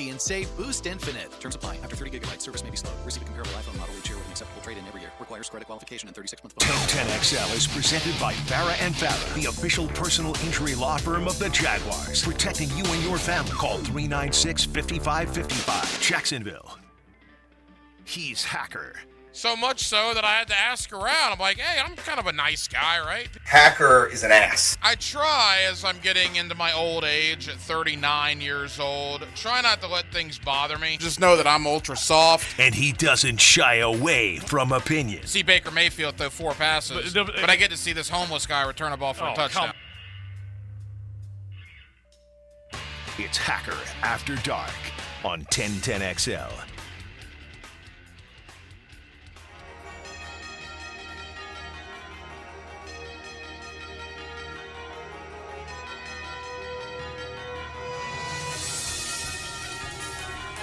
and save Boost Infinite. Terms apply. After 30 gigabytes, service may be slow. Receive a comparable iPhone model each year with an acceptable trade-in every year. Requires credit qualification and 36-month bonus. 1010XL is presented by Farah & Farah, the official personal injury law firm of the Jaguars. Protecting you and your family. Call 396-5555. Jacksonville. He's Hacker. So much so that I had to ask around. I'm like, hey, I'm kind of a nice guy, right? Hacker is an ass. I try, as I'm getting into my old age at 39 years old, try not to let things bother me. Just know that I'm ultra soft. And he doesn't shy away from opinions. See Baker Mayfield throw 4 passes, but I get to see this homeless guy return a ball for a touchdown. It's Hacker After Dark on 1010XL.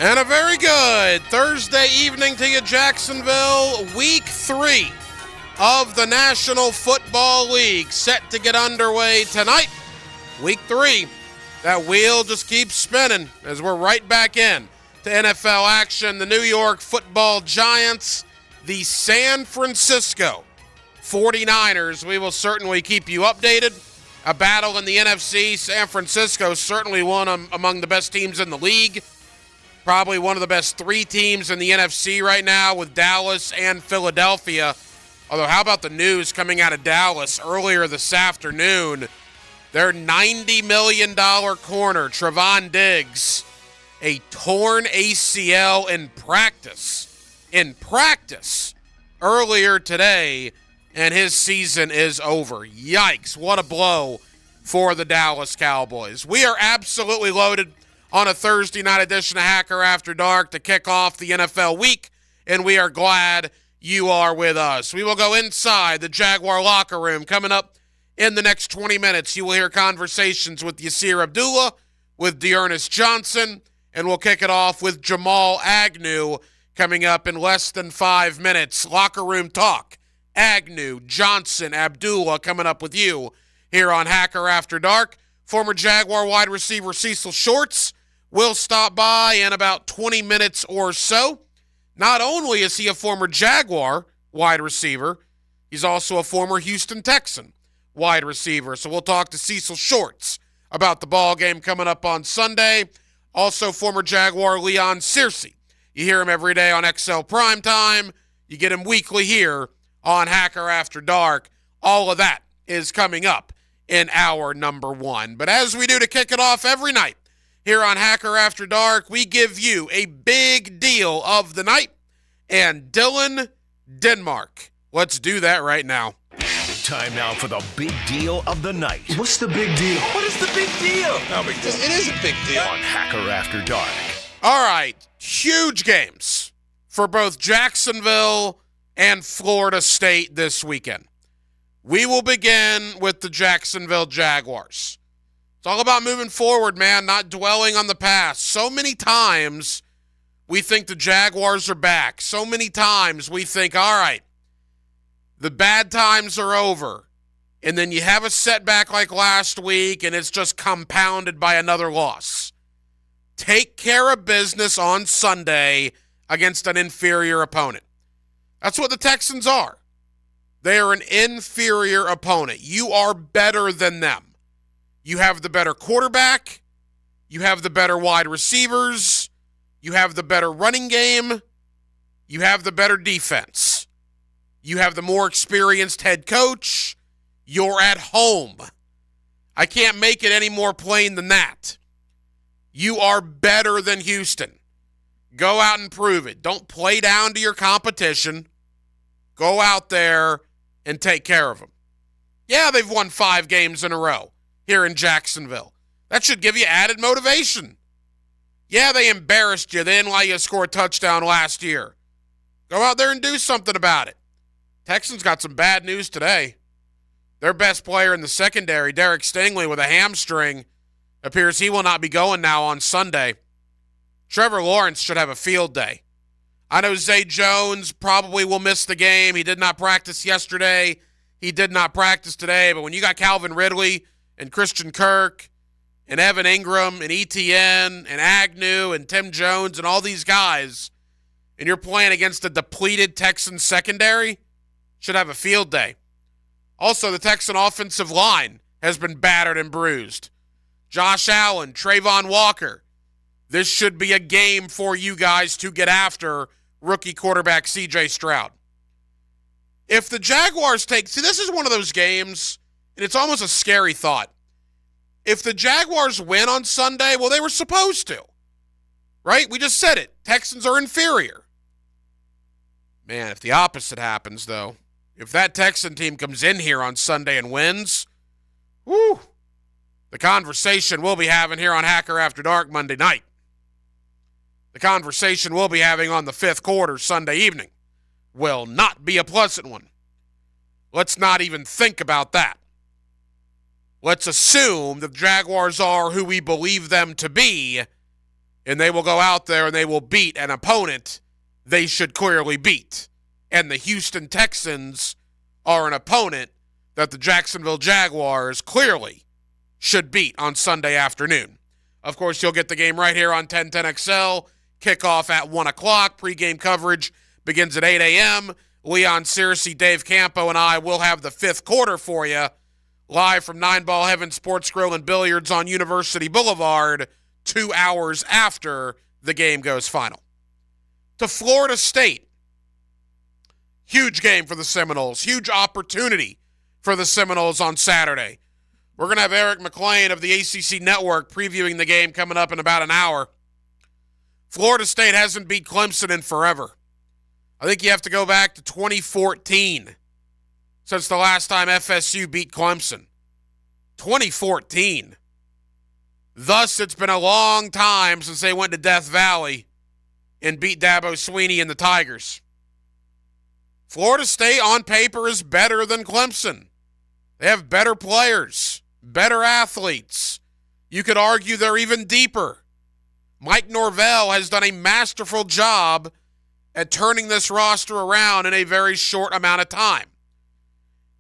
And a very good Thursday evening to you, Jacksonville. Week 3 of the National Football League set to get underway tonight. Week 3. That wheel just keeps spinning as we're right back in to NFL action. The New York Football Giants, the San Francisco 49ers. We will certainly keep you updated. A battle in the NFC. San Francisco certainly one among the best teams in the league. Probably one of the best 3 teams in the NFC right now with Dallas and Philadelphia. Although, how about the news coming out of Dallas earlier this afternoon? Their $90 million corner, Trevon Diggs, a torn ACL in practice earlier today, and his season is over. Yikes, what a blow for the Dallas Cowboys. We are absolutely loaded on a Thursday night edition of Hacker After Dark to kick off the NFL week, and we are glad you are with us. We will go inside the Jaguar locker room. Coming up in the next 20 minutes, you will hear conversations with Yasir Abdullah, with Dearness Johnson, and we'll kick it off with Jamal Agnew coming up in less than 5 minutes. Locker room talk. Agnew, Johnson, Abdullah coming up with you here on Hacker After Dark. Former Jaguar wide receiver Cecil Shorts will stop by in about 20 minutes or so. Not only is he a former Jaguar wide receiver, he's also a former Houston Texan wide receiver. So we'll talk to Cecil Shorts about the ball game coming up on Sunday. Also former Jaguar Leon Searcy. You hear him every day on XL Primetime. You get him weekly here on Hacker After Dark. All of that is coming up in hour number 1. But as we do to kick it off every night here on Hacker After Dark, we give you a big deal of the night and Dylan Denmark. Let's do that right now. Time now for the big deal of the night. What's the big deal? What is the big deal? No big deal. It is a big deal. On Hacker After Dark. All right, huge games for both Jacksonville and Florida State this weekend. We will begin with the Jacksonville Jaguars. It's all about moving forward, man, not dwelling on the past. So many times we think the Jaguars are back. So many times we think, all right, the bad times are over. And then you have a setback like last week, and it's just compounded by another loss. Take care of business on Sunday against an inferior opponent. That's what the Texans are. They are an inferior opponent. You are better than them. You have the better quarterback. You have the better wide receivers. You have the better running game. You have the better defense. You have the more experienced head coach. You're at home. I can't make it any more plain than that. You are better than Houston. Go out and prove it. Don't play down to your competition. Go out there and take care of them. Yeah, they've won 5 games in a row here in Jacksonville. That should give you added motivation. Yeah, they embarrassed you. They didn't allow you to score a touchdown last year. Go out there and do something about it. Texans got some bad news today. Their best player in the secondary, Derek Stingley, with a hamstring, appears he will not be going now on Sunday. Trevor Lawrence should have a field day. I know Zay Jones probably will miss the game. He did not practice yesterday. He did not practice today. But when you got Calvin Ridley and Christian Kirk and Evan Ingram and ETN and Agnew and Tim Jones and all these guys, and you're playing against a depleted Texans secondary, should have a field day. Also, the Texan offensive line has been battered and bruised. Josh Allen, Trayvon Walker. This should be a game for you guys to get after rookie quarterback C.J. Stroud. If the Jaguars this is one of those games, and it's almost a scary thought. If the Jaguars win on Sunday, well, they were supposed to, right? We just said it. Texans are inferior. Man, if the opposite happens, though, if that Texan team comes in here on Sunday and wins, whoo, the conversation we'll be having here on Hacker After Dark Monday night. The conversation we'll be having on the fifth quarter Sunday evening will not be a pleasant one. Let's not even think about that. Let's assume the Jaguars are who we believe them to be, and they will go out there and they will beat an opponent they should clearly beat. And the Houston Texans are an opponent that the Jacksonville Jaguars clearly should beat on Sunday afternoon. Of course, you'll get the game right here on 1010XL. Kickoff at 1 o'clock. Pre-game coverage begins at 8 a.m. Leon Searcy, Dave Campo, and I will have the fifth quarter for you live from 9 Ball Heaven Sports Grill and Billiards on University Boulevard 2 hours after the game goes final. To Florida State. Huge game for the Seminoles. Huge opportunity for the Seminoles on Saturday. We're going to have Eric McLean of the ACC Network previewing the game coming up in about an hour. Florida State hasn't beat Clemson in forever. I think you have to go back to 2014 since the last time FSU beat Clemson. 2014. Thus, it's been a long time since they went to Death Valley and beat Dabo Swinney and the Tigers. Florida State on paper is better than Clemson. They have better players, better athletes. You could argue they're even deeper. Mike Norvell has done a masterful job at turning this roster around in a very short amount of time.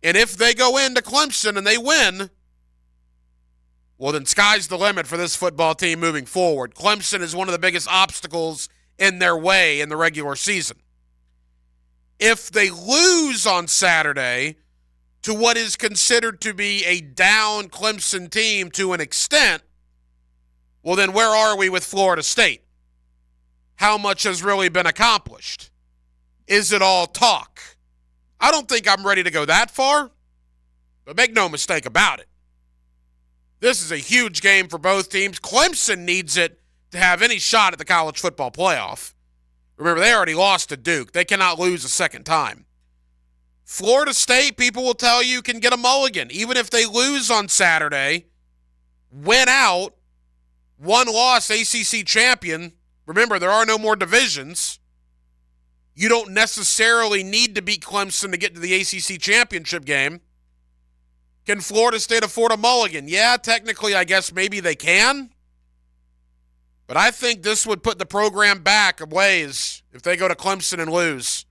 And if they go into Clemson and they win, well, then sky's the limit for this football team moving forward. Clemson is one of the biggest obstacles in their way in the regular season. If they lose on Saturday to what is considered to be a down Clemson team to an extent, well, then where are we with Florida State? How much has really been accomplished? Is it all talk? I don't think I'm ready to go that far, but make no mistake about it. This is a huge game for both teams. Clemson needs it to have any shot at the college football playoff. Remember, they already lost to Duke. They cannot lose a second time. Florida State, people will tell you, can get a mulligan. Even if they lose on Saturday, win out, one-loss ACC champion. Remember, there are no more divisions. You don't necessarily need to beat Clemson to get to the ACC championship game. Can Florida State afford a mulligan? Yeah, technically, I guess maybe they can. But I think this would put the program back a ways if they go to Clemson and lose.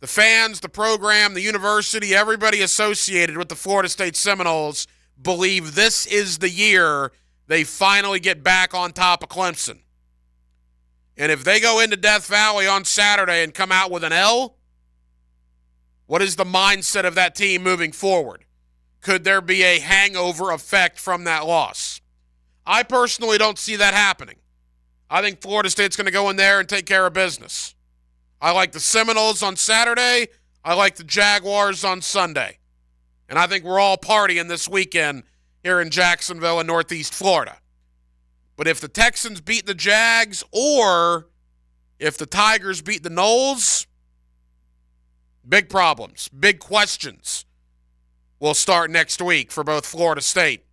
The fans, the program, the university, everybody associated with the Florida State Seminoles believe this is the year they finally get back on top of Clemson. And if they go into Death Valley on Saturday and come out with an L, what is the mindset of that team moving forward? Could there be a hangover effect from that loss? I personally don't see that happening. I think Florida State's going to go in there and take care of business. I like the Seminoles on Saturday. I like the Jaguars on Sunday. And I think we're all partying this weekend here in Jacksonville and Northeast Florida. But if the Texans beat the Jags or if the Tigers beat the Noles, big problems, big questions will start next week for both Florida State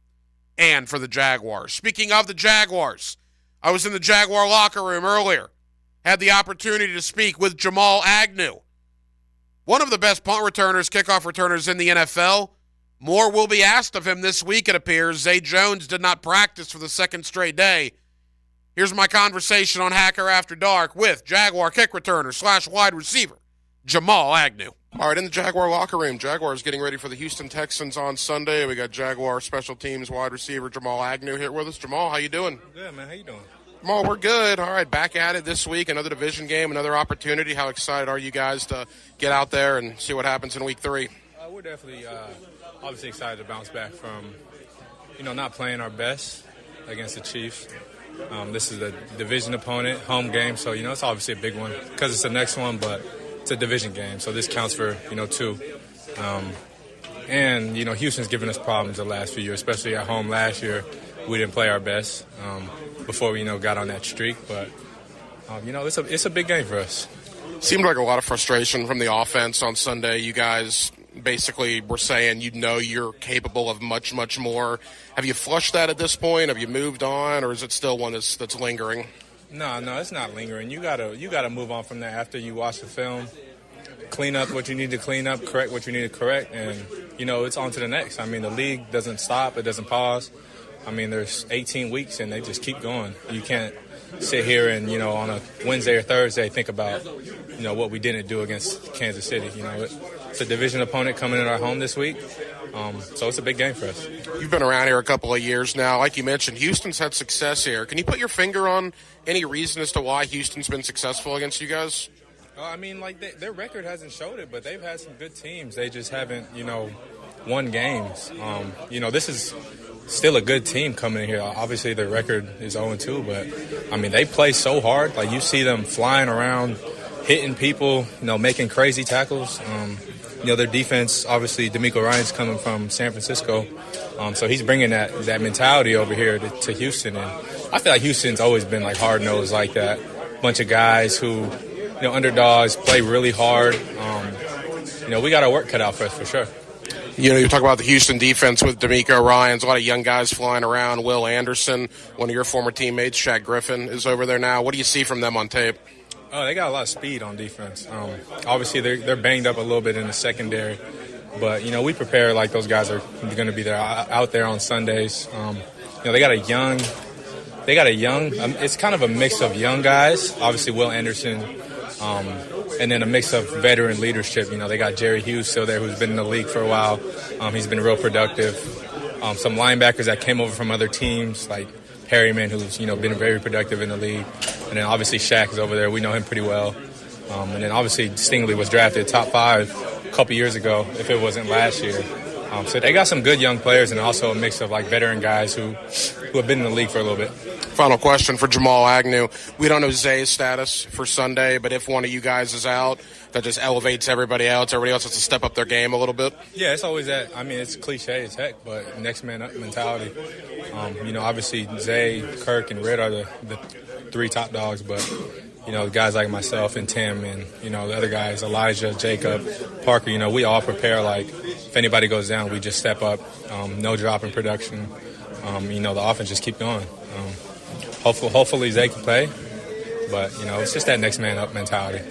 and for the Jaguars. Speaking of the Jaguars, I was in the Jaguar locker room earlier, had the opportunity to speak with Jamal Agnew, one of the best punt returners, kickoff returners in the NFL. More will be asked of him this week, it appears. Zay Jones did not practice for the second straight day. Here's my conversation on Hacker After Dark with Jaguar kick returner / wide receiver Jamal Agnew. All right, in the Jaguar locker room, Jaguars getting ready for the Houston Texans on Sunday. We got Jaguar special teams wide receiver Jamal Agnew here with us. Jamal, how you doing? Good, man. How you doing? Jamal, we're good. All right, back at it this week. Another division game, another opportunity. How excited are you guys to get out there and see what happens in week 3? We're definitely obviously excited to bounce back from, not playing our best against the Chiefs. This is a division opponent, home game, so, it's obviously a big one because it's the next one, but it's a division game, so this counts for, 2. And, Houston's given us problems the last few years, especially at home last year. We didn't play our best before we, got on that streak, but, it's a big game for us. Seemed like a lot of frustration from the offense on Sunday. You guys basically were saying you're capable of much, much more. Have you flushed that at this point? Have you moved on, or is it still one that's lingering? No, it's not lingering. You gotta move on from that after you watch the film, clean up what you need to clean up, correct what you need to correct, and it's on to the next. I mean, the league doesn't stop, it doesn't pause. I mean, there's 18 weeks and they just keep going. You can't sit here and on a Wednesday or Thursday think about what we didn't do against Kansas City. It's a division opponent coming in our home this week, so it's a big game for us. You've been around here a couple of years now. Like you mentioned, Houston's had success here. Can you put your finger on any reason as to why Houston's been successful against you guys? I mean, their record hasn't showed it, but they've had some good teams. They just haven't, won games. This is still a good team coming in here. Obviously, their record is 0-2, but, I mean, they play so hard. Like, you see them flying around, hitting people, making crazy tackles. Their defense, obviously, D'Amico Ryan's coming from San Francisco, so he's bringing that mentality over here to Houston. And I feel like Houston's always been, hard-nosed like that. Bunch of guys who, underdogs, play really hard. We got our work cut out for us for sure. You talk about the Houston defense with D'Amico Ryans, a lot of young guys flying around. Will Anderson, one of your former teammates, Shaq Griffin, is over there now. What do you see from them on tape? Oh, they got a lot of speed on defense. Obviously, they're banged up a little bit in the secondary, but we prepare like those guys are going to be there out there on Sundays. They got a young. It's kind of a mix of young guys. Obviously, Will Anderson. And then a mix of veteran leadership. They got Jerry Hughes still there, who's been in the league for a while. He's been real productive. Some linebackers that came over from other teams, like Perryman, who's been very productive in the league. And then obviously Shaq is over there. We know him pretty well. And then obviously Stingley was drafted top 5 a couple years ago, if it wasn't last year. So they got some good young players and also a mix of veteran guys who have been in the league for a little bit. Final question for Jamal Agnew. We don't know Zay's status for Sunday, but if one of you guys is out, that just elevates everybody else. Everybody else has to step up their game a little bit. Yeah, it's always that. I mean, it's cliche as heck, but next man up mentality. Obviously Zay, Kirk, and Red are the 3 top dogs, but guys like myself and Tim and, the other guys, Elijah, Jacob, Parker, we all prepare if anybody goes down, we just step up, no drop in production. The offense just keep going. Hopefully Zay can play, but, it's just that next man up mentality.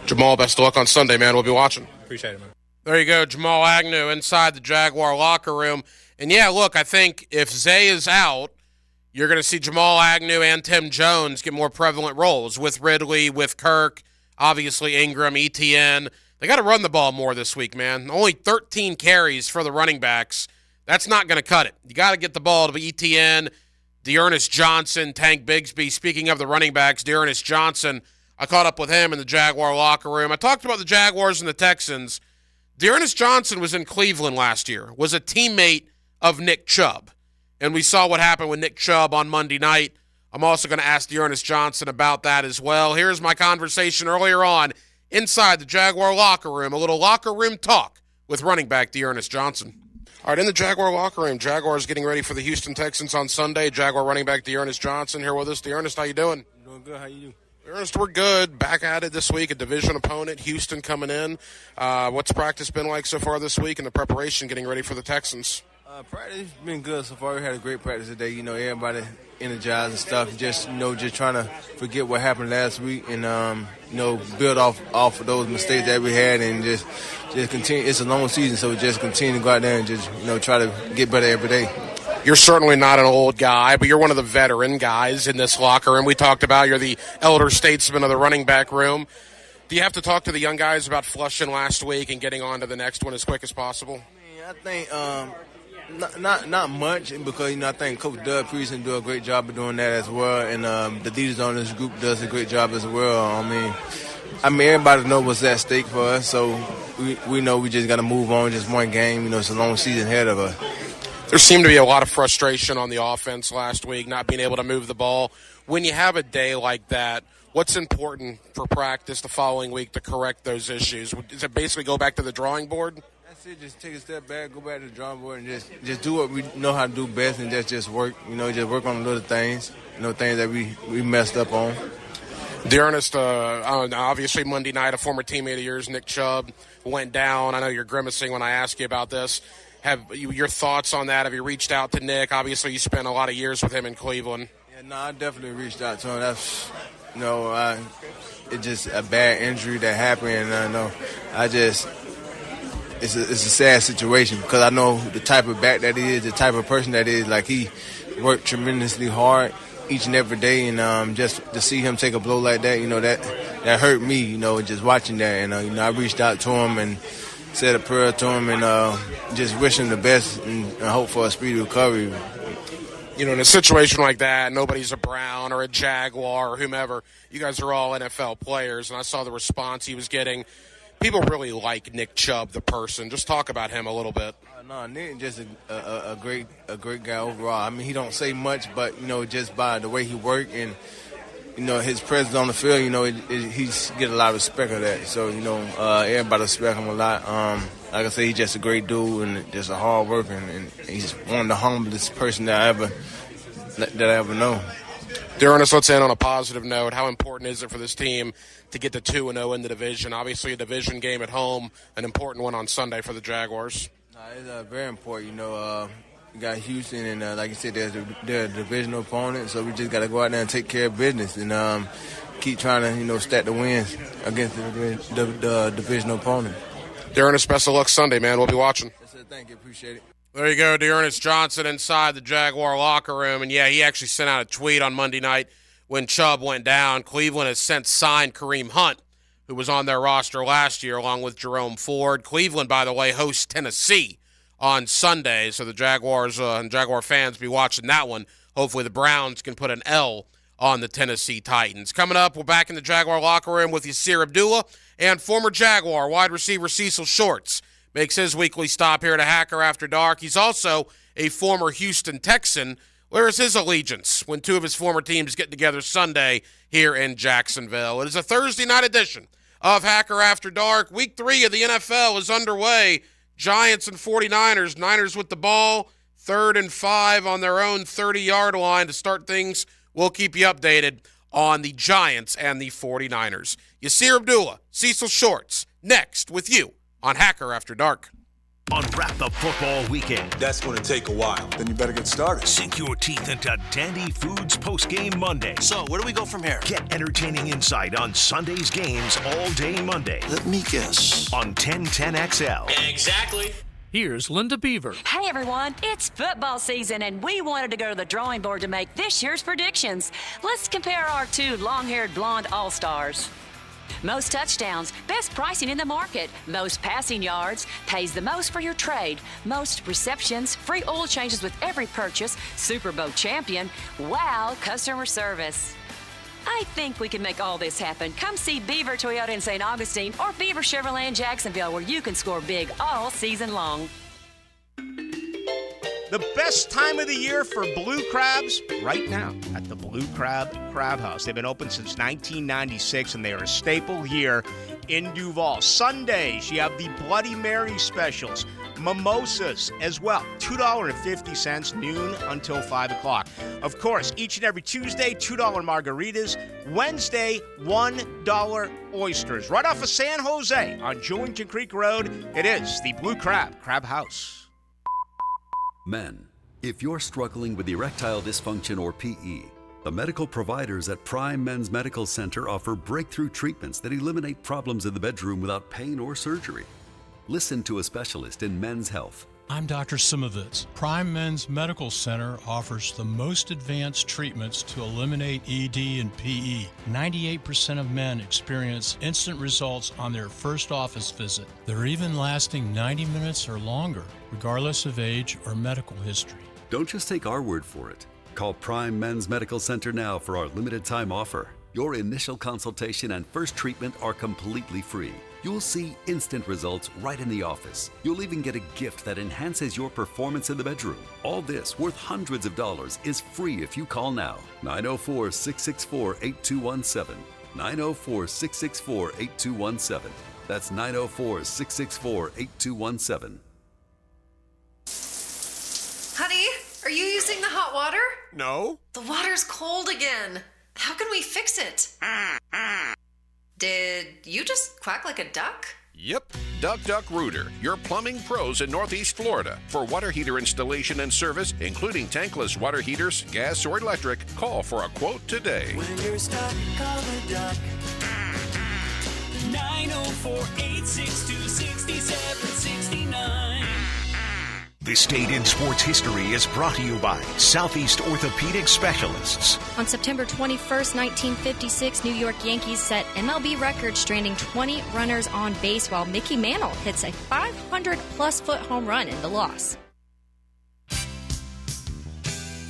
Jamal, best of luck on Sunday, man. We'll be watching. Appreciate it, man. There you go, Jamal Agnew inside the Jaguar locker room. And, yeah, look, I think if Zay is out, you're going to see Jamal Agnew and Tim Jones get more prevalent roles with Ridley, with Kirk, obviously Ingram, ETN. They got to run the ball more this week, man. Only 13 carries for the running backs. That's not going to cut it. You got to get the ball to ETN, Dearness Johnson, Tank Bigsby. Speaking of the running backs, Dearness Johnson, I caught up with him in the Jaguar locker room. I talked about the Jaguars and the Texans. Dearness Johnson was in Cleveland last year, was a teammate of Nick Chubb. And we saw what happened with Nick Chubb on Monday night. I'm also going to ask Dearness Johnson about that as well. Here's my conversation earlier on inside the Jaguar locker room, a little locker room talk with running back Dearness Johnson. All right, in the Jaguar locker room, Jaguars getting ready for the Houston Texans on Sunday. Jaguar running back Dearness Johnson here with us. Dearness, how you doing? I'm doing good. How you doing? Ernest, we're good. Back at it this week, a division opponent, Houston coming in. What's practice been like so far this week and the preparation getting ready for the Texans? Practice has been good so far. We had a great practice today. Everybody energized and stuff. Just trying to forget what happened last week and, build off of those mistakes that we had and just continue. It's a long season, so just continue to go out there and just, try to get better every day. You're certainly not an old guy, but you're one of the veteran guys in this locker room. We talked about you're the elder statesman of the running back room. Do you have to talk to the young guys about flushing last week and getting on to the next one as quick as possible? I think not much because I think Coach Doug Peterson do a great job of doing that as well, and the leaders on this group does a great job as well. I mean everybody knows what's at stake for us, so we know we just got to move on. Just one game, it's a long season ahead of us. There seemed to be a lot of frustration on the offense last week, not being able to move the ball. When you have a day like that, what's important for practice the following week to correct those issues? Is it basically go back to the drawing board? That's it. Just take a step back, go back to the drawing board, and just do what we know how to do best, and just work. Just work on the little things, things that we messed up on. Dearnest, obviously Monday night, a former teammate of yours, Nick Chubb, went down. I know you're grimacing when I ask you about this. Have your thoughts on that? Have you reached out to Nick? Obviously, you spent a lot of years with him in Cleveland. Yeah, no, I definitely reached out to him. That's, it's just a bad injury that happened, and I know it's a sad situation because I know the type of back that he is, the type of person that is. Like, he worked tremendously hard each and every day, and just to see him take a blow like that, that hurt me, just watching that. And, I reached out to him and said a prayer to him and just wish him the best and hope for a speedy recovery. In a situation like that, nobody's a Brown or a Jaguar or whomever. You guys are all NFL players, and I saw the response he was getting. People really like Nick Chubb, the person. Just talk about him a little bit. No, Nick just a great guy overall. I mean, he don't say much, but just by the way he work and his presence on the field, he's get a lot of respect of that. So everybody respect him a lot. Like I say, he's just a great dude and just a hard worker, and he's one of the humblest person that I ever know. Dearness, let's end on a positive note. How important is it for this team to get to 2-0 in the division? Obviously, a division game at home, an important one on Sunday for the Jaguars. It's very important. We got Houston, and like you said, they're a divisional opponent, so we just got to go out there and take care of business and keep trying to, stack the wins against the divisional opponent. Dearness, best of luck Sunday, man. We'll be watching. Thank you. Appreciate it. There you go, Dearness Johnson inside the Jaguar locker room. And, yeah, he actually sent out a tweet on Monday night when Chubb went down. Cleveland has since signed Kareem Hunt, who was on their roster last year, along with Jerome Ford. Cleveland, by the way, hosts Tennessee on Sunday, so the Jaguars and Jaguar fans be watching that one. Hopefully the Browns can put an L on the Tennessee Titans. Coming up, we're back in the Jaguar locker room with Yasir Abdullah and former Jaguar wide receiver Cecil Shorts. Makes his weekly stop here to Hacker After Dark. He's also a former Houston Texan. Where is his allegiance when two of his former teams get together Sunday here in Jacksonville? It is a Thursday night edition of Hacker After Dark. Week 3 of the NFL is underway. Giants and 49ers. Niners with the ball. 3rd and 5 on their own 30-yard line to start things. We'll keep you updated on the Giants and the 49ers. Yasir Abdullah, Cecil Shorts, next with you on Hacker After Dark. Unwrap the football weekend. That's going to take a while. Then you better get started. Sink your teeth into Dandy Foods Postgame Monday. So, where do we go from here? Get entertaining insight on Sunday's games all day Monday. Let me guess. On 1010XL. Exactly. Here's Linda Beaver. Hey everyone, it's football season and we wanted to go to the drawing board to make this year's predictions. Let's compare our two long-haired blonde all-stars. Most touchdowns, best pricing in the market, most passing yards, pays the most for your trade, most receptions, free oil changes with every purchase, Super Bowl champion, wow, customer service. I think we can make all this happen. Come see Beaver Toyota in St. Augustine or Beaver Chevrolet in Jacksonville, where you can score big all season long. The best time of the year for blue crabs right now at the Blue Crab Crab House. They've been open since 1996, and they are a staple here in Duval. Sundays, you have the Bloody Mary specials, mimosas as well, $2.50 noon until 5 o'clock. Of course, each and every Tuesday, $2 margaritas. Wednesday, $1 oysters. Right off of San Jose on Julington Creek Road, it is the Blue Crab Crab House. Men, if you're struggling with erectile dysfunction or PE, the medical providers at Prime Men's Medical Center offer breakthrough treatments that eliminate problems in the bedroom without pain or surgery. Listen to a specialist in men's health I'm Dr. Simovitz. Prime Men's Medical Center offers the most advanced treatments to eliminate ED and PE. 98% of men experience instant results on their first office visit. They're even lasting 90 minutes or longer, regardless of age or medical history. Don't just take our word for it. Call Prime Men's Medical Center now for our limited time offer. Your initial consultation and first treatment are completely free. You'll see instant results right in the office. You'll even get a gift that enhances your performance in the bedroom. All this, worth hundreds of dollars, is free if you call now. 904-664-8217. 904-664-8217. That's 904-664-8217. Honey, are you using the hot water? No. The water's cold again. How can we fix it? Did you just quack like a duck? Yep. Duck Duck Rooter, your plumbing pros in Northeast Florida. For water heater installation and service, including tankless water heaters, gas, or electric, call for a quote today. When you're stuck, call the duck. 904-862-6769. This date in sports history is brought to you by Southeast Orthopedic Specialists. On September 21st, 1956, New York Yankees set MLB record, stranding 20 runners on base while Mickey Mantle hits a 500-plus foot home run in the loss.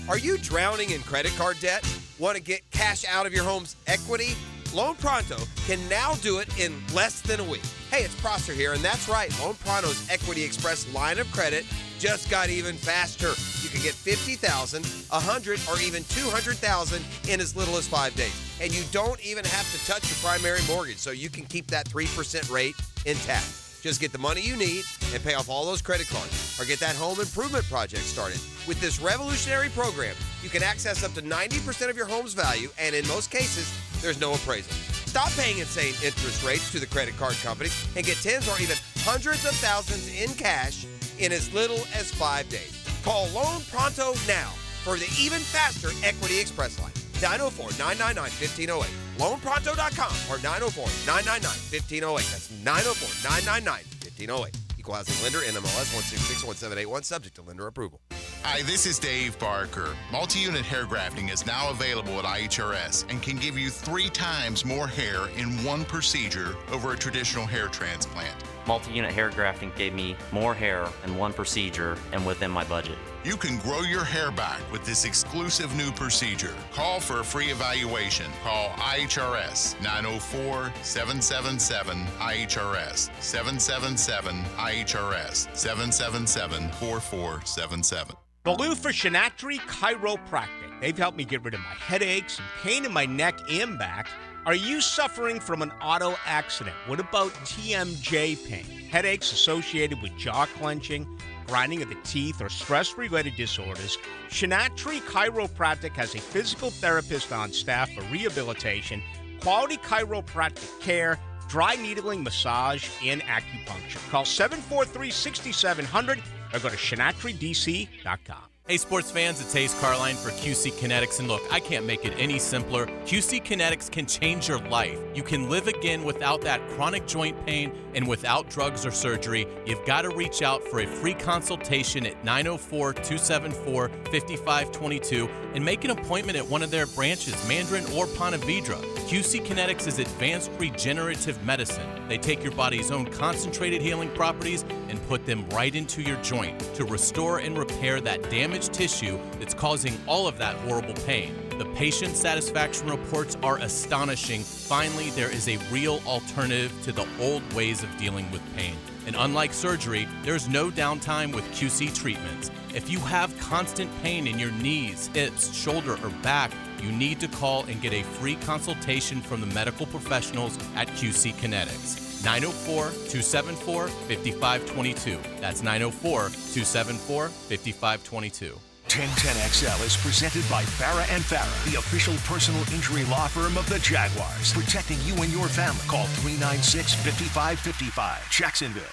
Are you drowning in credit card debt? Want to get cash out of your home's equity? Loan Pronto can now do it in less than a week. Hey, it's Prosser here, and that's right. Loan Pronto's Equity Express line of credit just got even faster. You can get $50,000, $100,000, or even $200,000 in as little as 5 days. And you don't even have to touch your primary mortgage, so you can keep that 3% rate intact. Just get the money you need and pay off all those credit cards, or get that home improvement project started. With this revolutionary program, you can access up to 90% of your home's value, and in most cases, there's no appraisal. Stop paying insane interest rates to the credit card companies and get tens or even hundreds of thousands in cash in as little as 5 days. Call Loan Pronto now for the even faster Equity Express line. 904-999-1508. LoanPronto.com or 904-999-1508. That's 904-999-1508. Equal housing lender, NMLS 1661781, subject to lender approval. Hi, this is Dave Barker. Multi-unit hair grafting is now available at IHRS and can give you 3 times more hair in one procedure over a traditional hair transplant. Multi-unit hair grafting gave me more hair in one procedure and within my budget. You can grow your hair back with this exclusive new procedure. Call for a free evaluation. Call IHRS 904-777-IHRS 777-IHRS 777-4477. Baloo for Shinatri Chiropractic. They've helped me get rid of my headaches and pain in my neck and back. Are you suffering from an auto accident? What about TMJ pain? Headaches associated with jaw clenching, grinding of the teeth, or stress-related disorders? Shinatri Chiropractic has a physical therapist on staff for rehabilitation, quality chiropractic care, dry needling, massage, and acupuncture. Call 743-6700 or go to ShinatriDC.com. Hey sports fans, it's Hayes Carline for QC Kinetics, and look, I can't make it any simpler. QC Kinetics can change your life. You can live again without that chronic joint pain and without drugs or surgery. You've got to reach out for a free consultation at 904-274-5522 and make an appointment at one of their branches, Mandarin or Ponte Vedra. QC Kinetics is advanced regenerative medicine. They take your body's own concentrated healing properties and put them right into your joint to restore and repair that damaged tissue that's causing all of that horrible pain. The patient satisfaction reports are astonishing. Finally, there is a real alternative to the old ways of dealing with pain. And unlike surgery, there's no downtime with QC treatments. If you have constant pain in your knees, hips, shoulder, or back, you need to call and get a free consultation from the medical professionals at QC Kinetics. 904-274-5522. That's 904-274-5522. 1010XL is presented by Farah and Farah, the official personal injury law firm of the Jaguars, protecting you and your family. Call 396-5555, Jacksonville.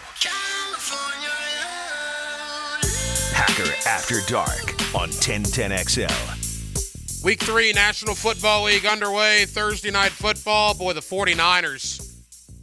Hacker After Dark on 1010XL. Week 3 National Football League underway. Thursday night football. Boy, the 49ers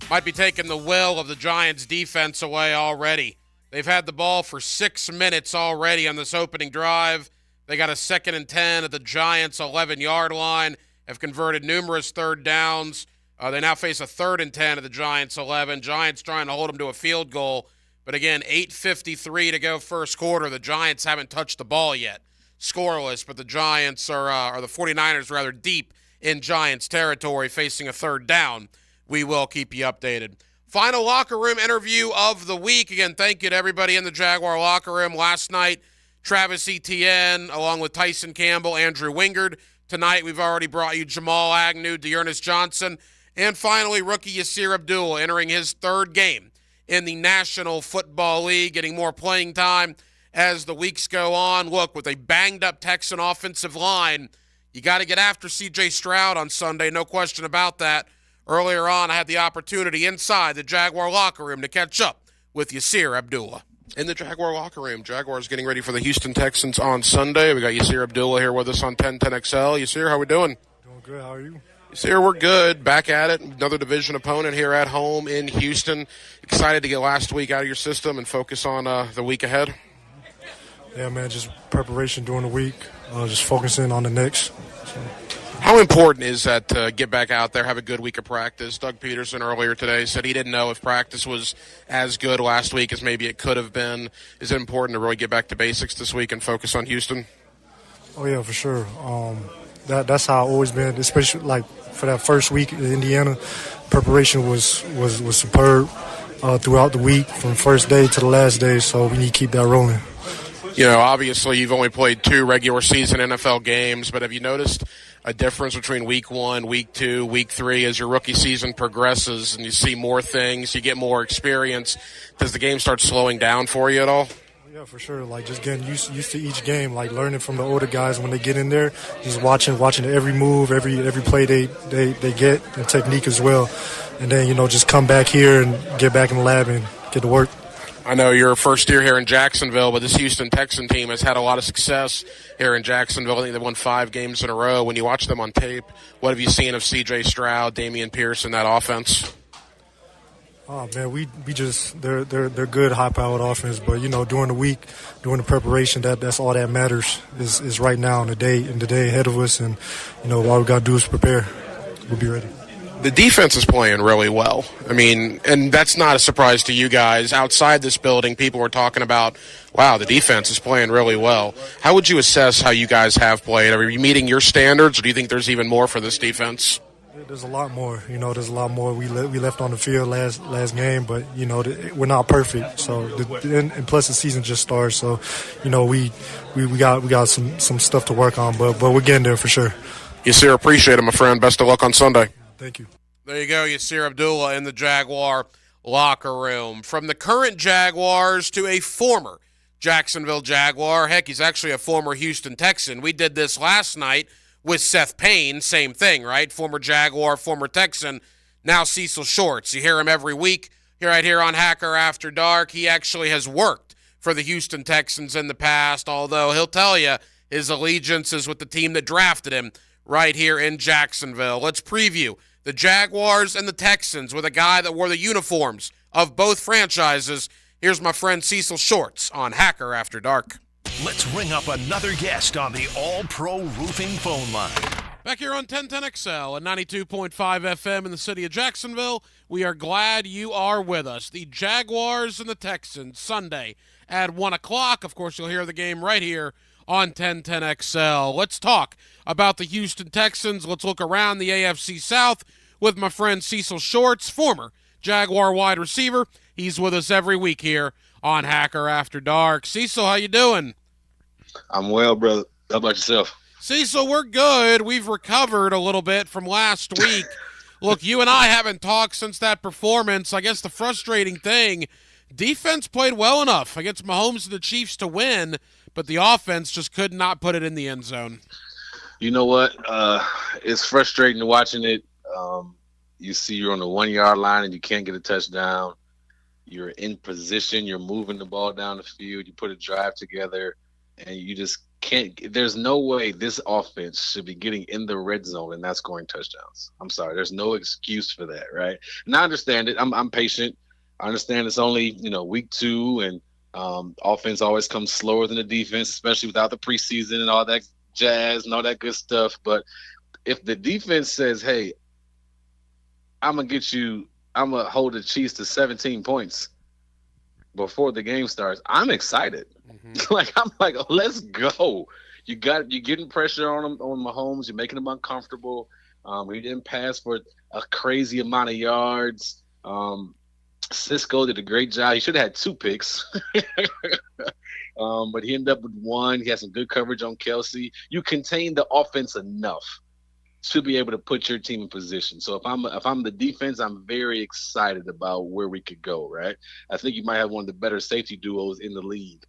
might be taking the will of the Giants' defense away already. They've had the ball for 6 minutes already on this opening drive. They got a 2nd and 10 at the Giants' 11-yard line, have converted numerous third downs. They now face a 3rd and 10 at the Giants' 11. Giants trying to hold them to a field goal. But again, 8:53 to go first quarter. The Giants haven't touched the ball yet. Scoreless, but the Giants are the 49ers rather deep in Giants territory facing a 3rd down. We will keep you updated. Final locker room interview of the week. Again, thank you to everybody in the Jaguar locker room. Last night, Travis Etienne, along with Tyson Campbell, Andrew Wingard. Tonight, we've already brought you Jamal Agnew, Dearness Johnson, and finally, rookie Yasir Abdullah entering his 3rd game in the National Football League, getting more playing time as the weeks go on. Look, with a banged-up Texan offensive line, you got to get after C.J. Stroud on Sunday, no question about that. Earlier on, I had the opportunity inside the Jaguar locker room to catch up with Yasir Abdullah. In the Jaguar locker room, Jaguars getting ready for the Houston Texans on Sunday. We got Yasir Abdullah here with us on 1010XL. Yasir, how we doing? Doing good. How are you? Yasir, we're good. Back at it. Another division opponent here at home in Houston. Excited to get last week out of your system and focus on the week ahead? Yeah, man, just preparation during the week. Just focusing on the next. So. How important is that to get back out there, have a good week of practice? Doug Peterson earlier today said he didn't know if practice was as good last week as maybe it could have been. Is it important to really get back to basics this week and focus on Houston? Oh, yeah, for sure. That's how I've always been, especially like for that first week in Indiana. Preparation was superb throughout the week from first day to the last day, so we need to keep that rolling. You know, obviously you've only played 2 regular season NFL games, but have you noticed a difference between week 1, week 2, week 3 as your rookie season progresses and you see more things, you get more experience? Does the game start slowing down for you at all? Yeah, for sure. Like just getting used to each game, like learning from the older guys when they get in there, just watching every move, every play they get, and technique as well. And then, just come back here and get back in the lab and get to work. I know you're first year here in Jacksonville, but this Houston Texan team has had a lot of success here in Jacksonville. I think they won 5 games in a row. When you watch them on tape, what have you seen of C.J. Stroud, Damian Pierce, and that offense? Oh man, they're good, high-powered offense. But during the week, during the preparation, that's all that matters is right now in the day ahead of us, and all we gotta do is prepare. We'll be ready. The defense is playing really well. I mean, and that's not a surprise to you guys. Outside this building, people were talking about, wow, the defense is playing really well. How would you assess how you guys have played? Are you meeting your standards, or do you think there's even more for this defense? There's a lot more. There's a lot more we left on the field last game, but we're not perfect. So and plus the season just started, so we got some stuff to work on, but we're getting there for sure. Yasir, appreciate it, my friend. Best of luck on Sunday. Thank you. There you go, Yasir Abdullah in the Jaguar locker room. From the current Jaguars to a former Jacksonville Jaguar. Heck, he's actually a former Houston Texan. We did this last night with Seth Payne. Same thing, right? Former Jaguar, former Texan, now Cecil Shorts. You hear him every week right here on Hacker After Dark. He actually has worked for the Houston Texans in the past, although he'll tell you his allegiance is with the team that drafted him right here in Jacksonville. Let's preview the Jaguars and the Texans with a guy that wore the uniforms of both franchises. Here's my friend Cecil Shorts on Hacker After Dark. Let's ring up another guest on the All-Pro Roofing phone line. Back here on 1010XL at 92.5 FM in the city of Jacksonville. We are glad you are with us. The Jaguars and the Texans Sunday at 1 o'clock. Of course, you'll hear the game right here on 1010XL. Let's talk about the Houston Texans. Let's look around the AFC South with my friend Cecil Shorts, former Jaguar wide receiver. He's with us every week here on Hacker After Dark. Cecil, how you doing? I'm well, brother. How about yourself? Cecil, we're good. We've recovered a little bit from last week. Look, you and I haven't talked since that performance. I guess the frustrating thing, defense played well enough against Mahomes and the Chiefs to win, but the offense just could not put it in the end zone. You know what? It's frustrating watching it. You see you're on the 1 yard line and you can't get a touchdown. You're in position. You're moving the ball down the field. You put a drive together, and you just can't. There's no way this offense should be getting in the red zone and not scoring touchdowns. I'm sorry. There's no excuse for that, right? And I understand it. I'm patient. I understand it's only week 2, and Offense always comes slower than the defense, especially without the preseason and all that jazz and all that good stuff. But if the defense says, hey, I'm going to hold the Chiefs to 17 points before the game starts, I'm excited. I'm like, oh, let's go. You're getting pressure on them, on Mahomes. You're making them uncomfortable. He didn't pass for a crazy amount of yards. Cisco did a great job. He should have had 2 picks, but he ended up with 1. He had some good coverage on Kelsey. You contain the offense enough to be able to put your team in position. So if I'm the defense, I'm very excited about where we could go. Right? I think you might have one of the better safety duos in the league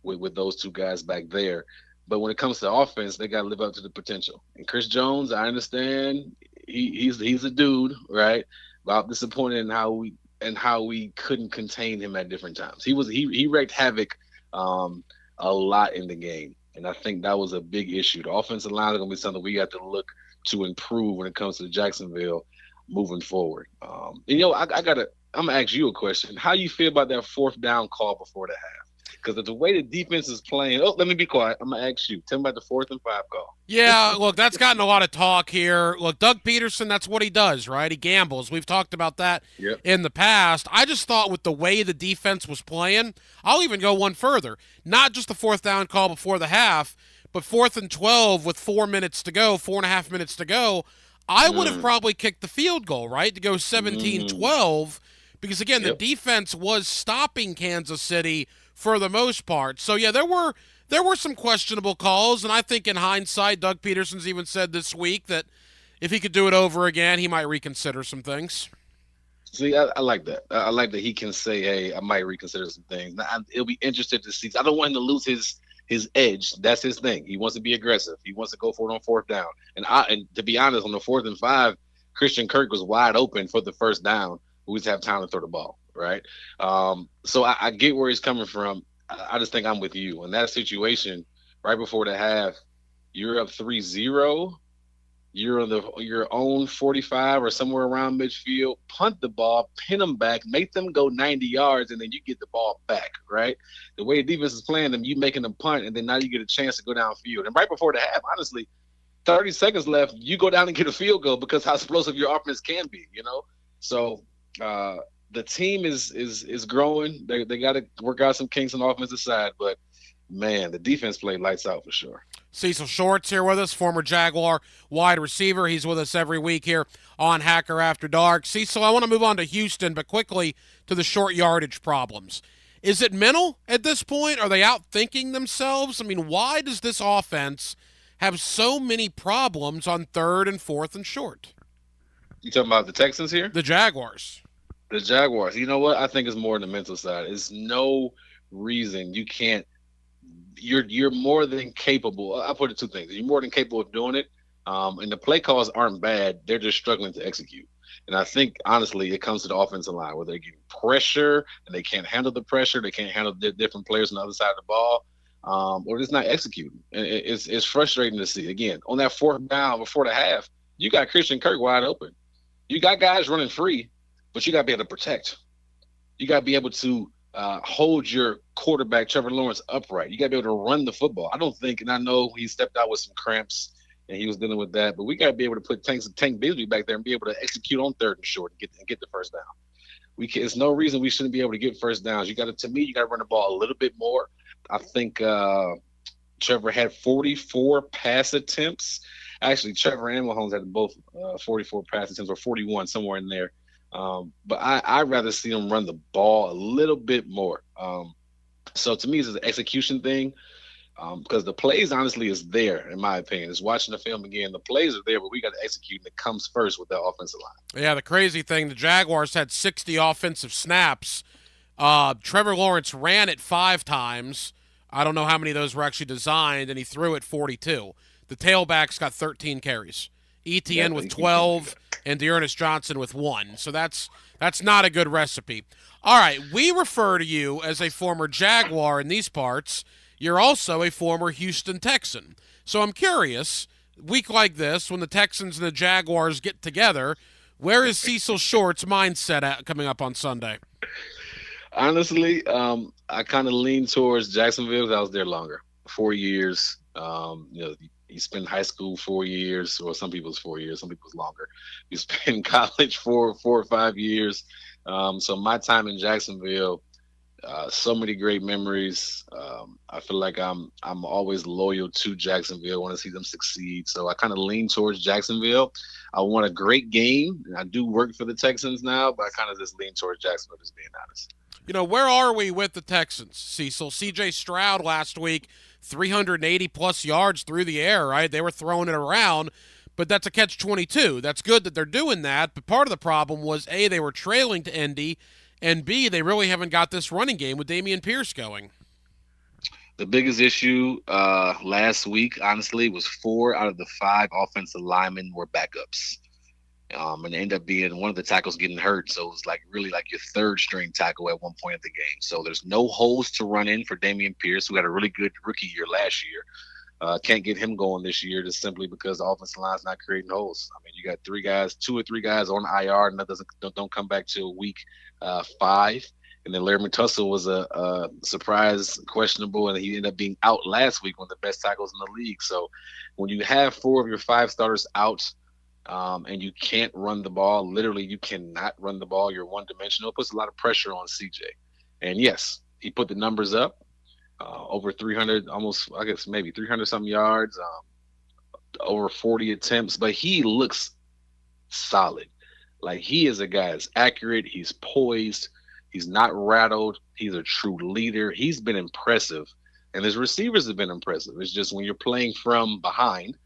with those 2 guys back there. But when it comes to offense, they got to live up to the potential. And Chris Jones, I understand he's a dude, right? But I'm disappointed in how we couldn't contain him at different times. He wreaked havoc a lot in the game, and I think that was a big issue. The offensive line is going to be something we got to look to improve when it comes to Jacksonville moving forward. I'm gonna ask you a question. How you feel about that 4th down call before the half? Because of the way the defense is playing. Oh, let me be quiet. I'm going to ask you. Tell me about the 4th and 5 call. Yeah, look, that's gotten a lot of talk here. Look, Doug Peterson, that's what he does, right? He gambles. We've talked about that in the past. I just thought with the way the defense was playing, I'll even go one further. Not just the 4th down call before the half, but 4th and 12 with 4 minutes to go, 4.5 minutes to go, I would have probably kicked the field goal, right, to go 17-12 because, again, the defense was stopping Kansas City for the most part. So, yeah, there were some questionable calls, and I think in hindsight, Doug Peterson's even said this week that if he could do it over again, he might reconsider some things. See, I like that. I like that he can say, hey, I might reconsider some things. Now, it'll be interesting to see. I don't want him to lose his edge. That's his thing. He wants to be aggressive. He wants to go for it on 4th down. And to be honest, on the 4th and 5, Christian Kirk was wide open for the 1st down. We just have time to throw the ball. Right. So I get where he's coming from. I just think I'm with you. In that situation, right before the half, you're up 3-0. You're on your own 45 or somewhere around midfield. Punt the ball, pin them back, make them go 90 yards, and then you get the ball back, right? The way the defense is playing them, you making them punt, and then now you get a chance to go downfield. And right before the half, honestly, 30 seconds left, you go down and get a field goal because how explosive your offense can be, So the team is growing. They got to work out some kinks on the offensive side, but man, the defense played lights out for sure. Cecil Shorts here with us, former Jaguar wide receiver. He's with us every week here on Hacker After Dark. Cecil, I want to move on to Houston, but quickly to the short yardage problems. Is it mental at this point? Are they outthinking themselves? I mean, why does this offense have so many problems on 3rd and 4th and short? You talking about the Texans here? The Jaguars. The Jaguars. You know what? I think it's more on the mental side. There's no reason you can't. You're more than capable. I put it 2 things. You're more than capable of doing it. And the play calls aren't bad. They're just struggling to execute. And I think, honestly, it comes to the offensive line where they're getting pressure and they can't handle the pressure. They can't handle the different players on the other side of the ball, or just not executing. And it's frustrating to see. Again, on that 4th down before the half, you got Christian Kirk wide open. You got guys running free. But you got to be able to protect. You got to be able to hold your quarterback, Trevor Lawrence, upright. You got to be able to run the football. I don't think, and I know he stepped out with some cramps and he was dealing with that, but we got to be able to put Tank Bigsby back there and be able to execute on 3rd and short and get the 1st down. There's no reason we shouldn't be able to get 1st downs. You got to run the ball a little bit more. I think Trevor had 44 pass attempts. Actually, Trevor and Mahomes had both 44 pass attempts or 41, somewhere in there. But I'd rather see them run the ball a little bit more. So to me, it's an execution thing because the plays, honestly, is there, in my opinion. It's watching the film again. The plays are there, but we got to execute, and it comes first with that offensive line. Yeah, the crazy thing, the Jaguars had 60 offensive snaps. Trevor Lawrence ran it 5 times. I don't know how many of those were actually designed, and he threw it 42. The tailbacks got 13 carries. ETN with 12 and Dearness Johnson with 1. So that's not a good recipe. All right, we refer to you as a former Jaguar in these parts. You're also a former Houston Texan. So I'm curious, a week like this, when the Texans and the Jaguars get together, where is Cecil Short's mindset at coming up on Sunday? Honestly, I kind of lean towards Jacksonville because I was there longer, 4 years. You spend high school 4 years, or some people's 4 years, some people's longer. You spend college four or 5 years. So my time in Jacksonville, so many great memories. I feel like I'm always loyal to Jacksonville. I want to see them succeed. So I kind of lean towards Jacksonville. I want a great game. I do work for the Texans now, but I kind of just lean towards Jacksonville, just being honest. Where are we with the Texans, Cecil? C.J. Stroud last week, 380-plus yards through the air, right? They were throwing it around, but that's a catch-22. That's good that they're doing that, but part of the problem was, A, they were trailing to Indy, and B, they really haven't got this running game with Dameon Pierce going. The biggest issue last week, honestly, was 4 out of the 5 offensive linemen were backups. And it ended up being one of the tackles getting hurt. So it was really your third string tackle at one point of the game. So there's no holes to run in for Dameon Pierce, who had a really good rookie year last year. Can't get him going this year just simply because the offensive line's not creating holes. I mean, you got 2 or 3 guys on IR, and that don't come back till week 5. And then Larry Tunsil was a surprise questionable, and he ended up being out last week, one of the best tackles in the league. So when you have 4 of your 5 starters out, and you can't run the ball, literally you cannot run the ball, you're one-dimensional, it puts a lot of pressure on CJ. And yes, he put the numbers up, over 300, almost, I guess maybe 300-something yards, over 40 attempts, but he looks solid. Like, he is a guy that's accurate, he's poised, he's not rattled, he's a true leader. He's been impressive, and his receivers have been impressive. It's just when you're playing from behind,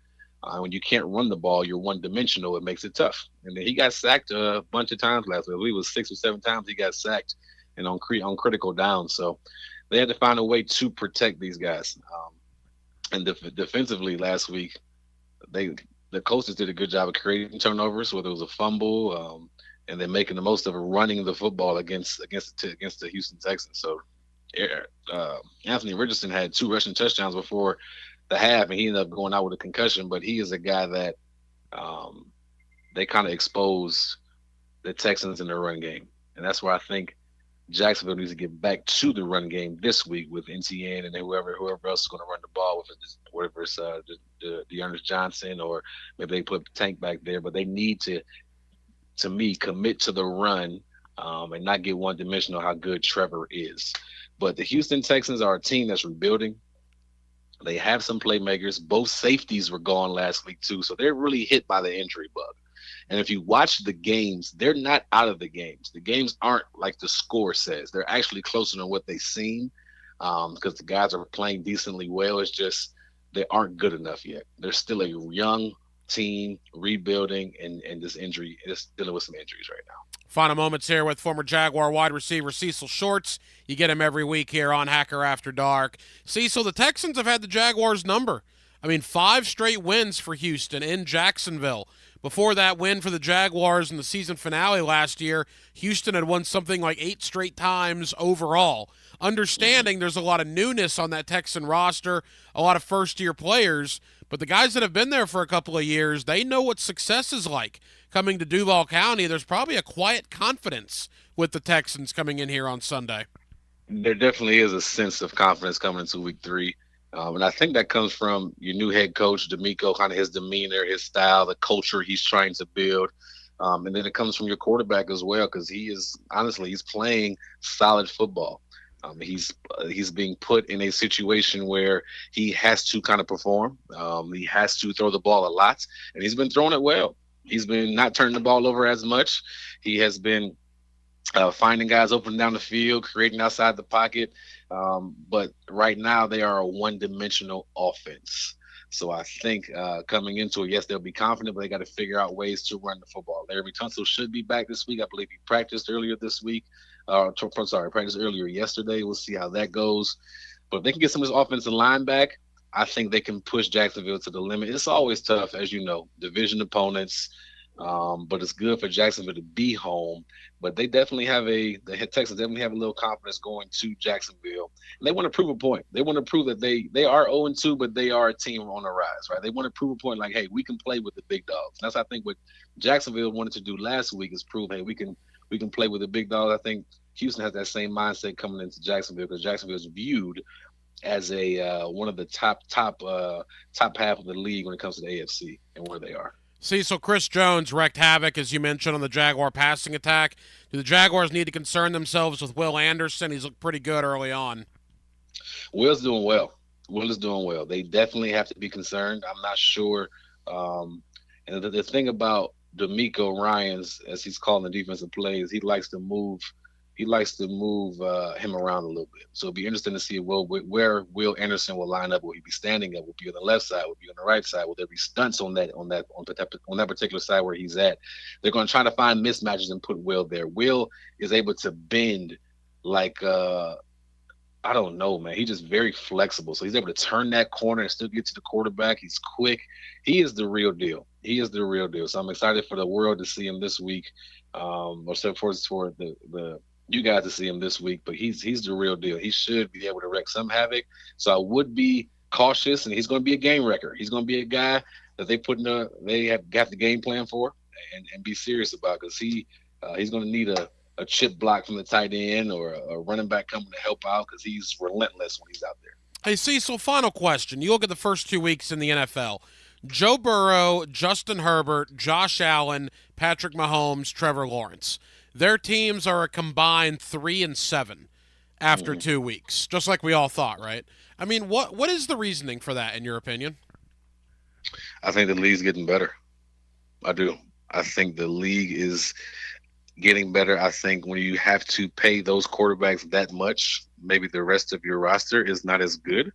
when you can't run the ball, you're one-dimensional, it makes it tough. And then he got sacked a bunch of times last week. I believe it was 6 or 7 times he got sacked and on critical downs. So they had to find a way to protect these guys. And defensively last week, the coaches did a good job of creating turnovers, whether it was a fumble, and then making the most of it, running the football against the Houston Texans. So Anthony Richardson had 2 rushing touchdowns before the half, and he ended up going out with a concussion. But he is a guy that they kind of exposed the Texans in their run game, and that's where I think Jacksonville needs to get back to the run game this week with NTN and whoever else is going to run the ball, whether it's Dearness Johnson, or maybe they put Tank back there. But they need to me, commit to the run and not get one-dimensional how good Trevor is. But the Houston Texans are a team that's rebuilding. They have some playmakers. Both safeties were gone last week, too, so they're really hit by the injury bug. And if you watch the games, they're not out of the games. The games aren't like the score says. They're actually closer than what they seem because the guys are playing decently well. It's just they aren't good enough yet. They're still a young team rebuilding, and this injury is dealing with some injuries right now. Final moments here with former Jaguar wide receiver Cecil Shorts. You get him every week here on Hacker After Dark. Cecil, the Texans have had the Jaguars' number. 5 straight wins for Houston in Jacksonville. Before that win for the Jaguars in the season finale last year, Houston had won something like 8 straight times overall. Understanding there's a lot of newness on that Texan roster, a lot of first-year players, but the guys that have been there for a couple of years, they know what success is like. Coming to Duval County, there's probably a quiet confidence with the Texans coming in here on Sunday. There definitely is a sense of confidence coming into week 3. And I think that comes from your new head coach, D'Amico, kind of his demeanor, his style, the culture he's trying to build. And then it comes from your quarterback as well, because he's playing solid football. He's being put in a situation where he has to kind of perform. He has to throw the ball a lot, and he's been throwing it well. He's been not turning the ball over as much. He has been finding guys open down the field, creating outside the pocket. But right now they are a one-dimensional offense. So I think coming into it, yes, they'll be confident, but they got to figure out ways to run the football. Larry Tunsil should be back this week. I believe he practiced earlier this week. Practiced earlier yesterday. We'll see how that goes. But if they can get some of this offensive line back, I think they can push Jacksonville to the limit. It's always tough, as you know, division opponents. But it's good for Jacksonville to be home. But they definitely have the Texans definitely have a little confidence going to Jacksonville. And they want to prove a point. They want to prove that they are 0-2, but they are a team on the rise, right? They want to prove a point like, hey, we can play with the big dogs. That's, I think, what Jacksonville wanted to do last week is prove, hey, we can play with the big dogs. I think Houston has that same mindset coming into Jacksonville because Jacksonville is viewed as a one of the top half of the league when it comes to the AFC and where they are. Cecil, Chris Jones wreaked havoc, as you mentioned, on the Jaguar passing attack. Do the Jaguars need to concern themselves with Will Anderson? He's looked pretty good early on. Will's doing well. Will is doing well. They definitely have to be concerned. I'm not sure. And the thing about DeMeco Ryans, as he's calling the defensive plays, he likes to move him around a little bit. So it'll be interesting to see where Will Anderson will line up. Will he be standing up? Will he be on the left side? Will he be on the right side? Will there be stunts on that particular side where he's at? They're going to try to find mismatches and put Will there. Will is able to bend like I don't know, man. He's just very flexible. So he's able to turn that corner and still get to the quarterback. He's quick. He is the real deal. So I'm excited for the world to see him this week. Or for the you guys to see him this week, but he's the real deal. He should be able to wreak some havoc. So I would be cautious, and he's going to be a game wrecker. He's going to be a guy that they have got the game plan for and be serious about, because he's going to need a chip block from the tight end or a running back coming to help out, because he's relentless when he's out there. Hey, Cecil, final question. You look at the first 2 weeks in the NFL. Joe Burrow, Justin Herbert, Josh Allen, Patrick Mahomes, Trevor Lawrence. Their teams are a combined 3-7 after 2 weeks, just like we all thought, right? I mean, what is the reasoning for that, in your opinion? I think the league's getting better. I do. I think the league is getting better. I think when you have to pay those quarterbacks that much, maybe the rest of your roster is not as good.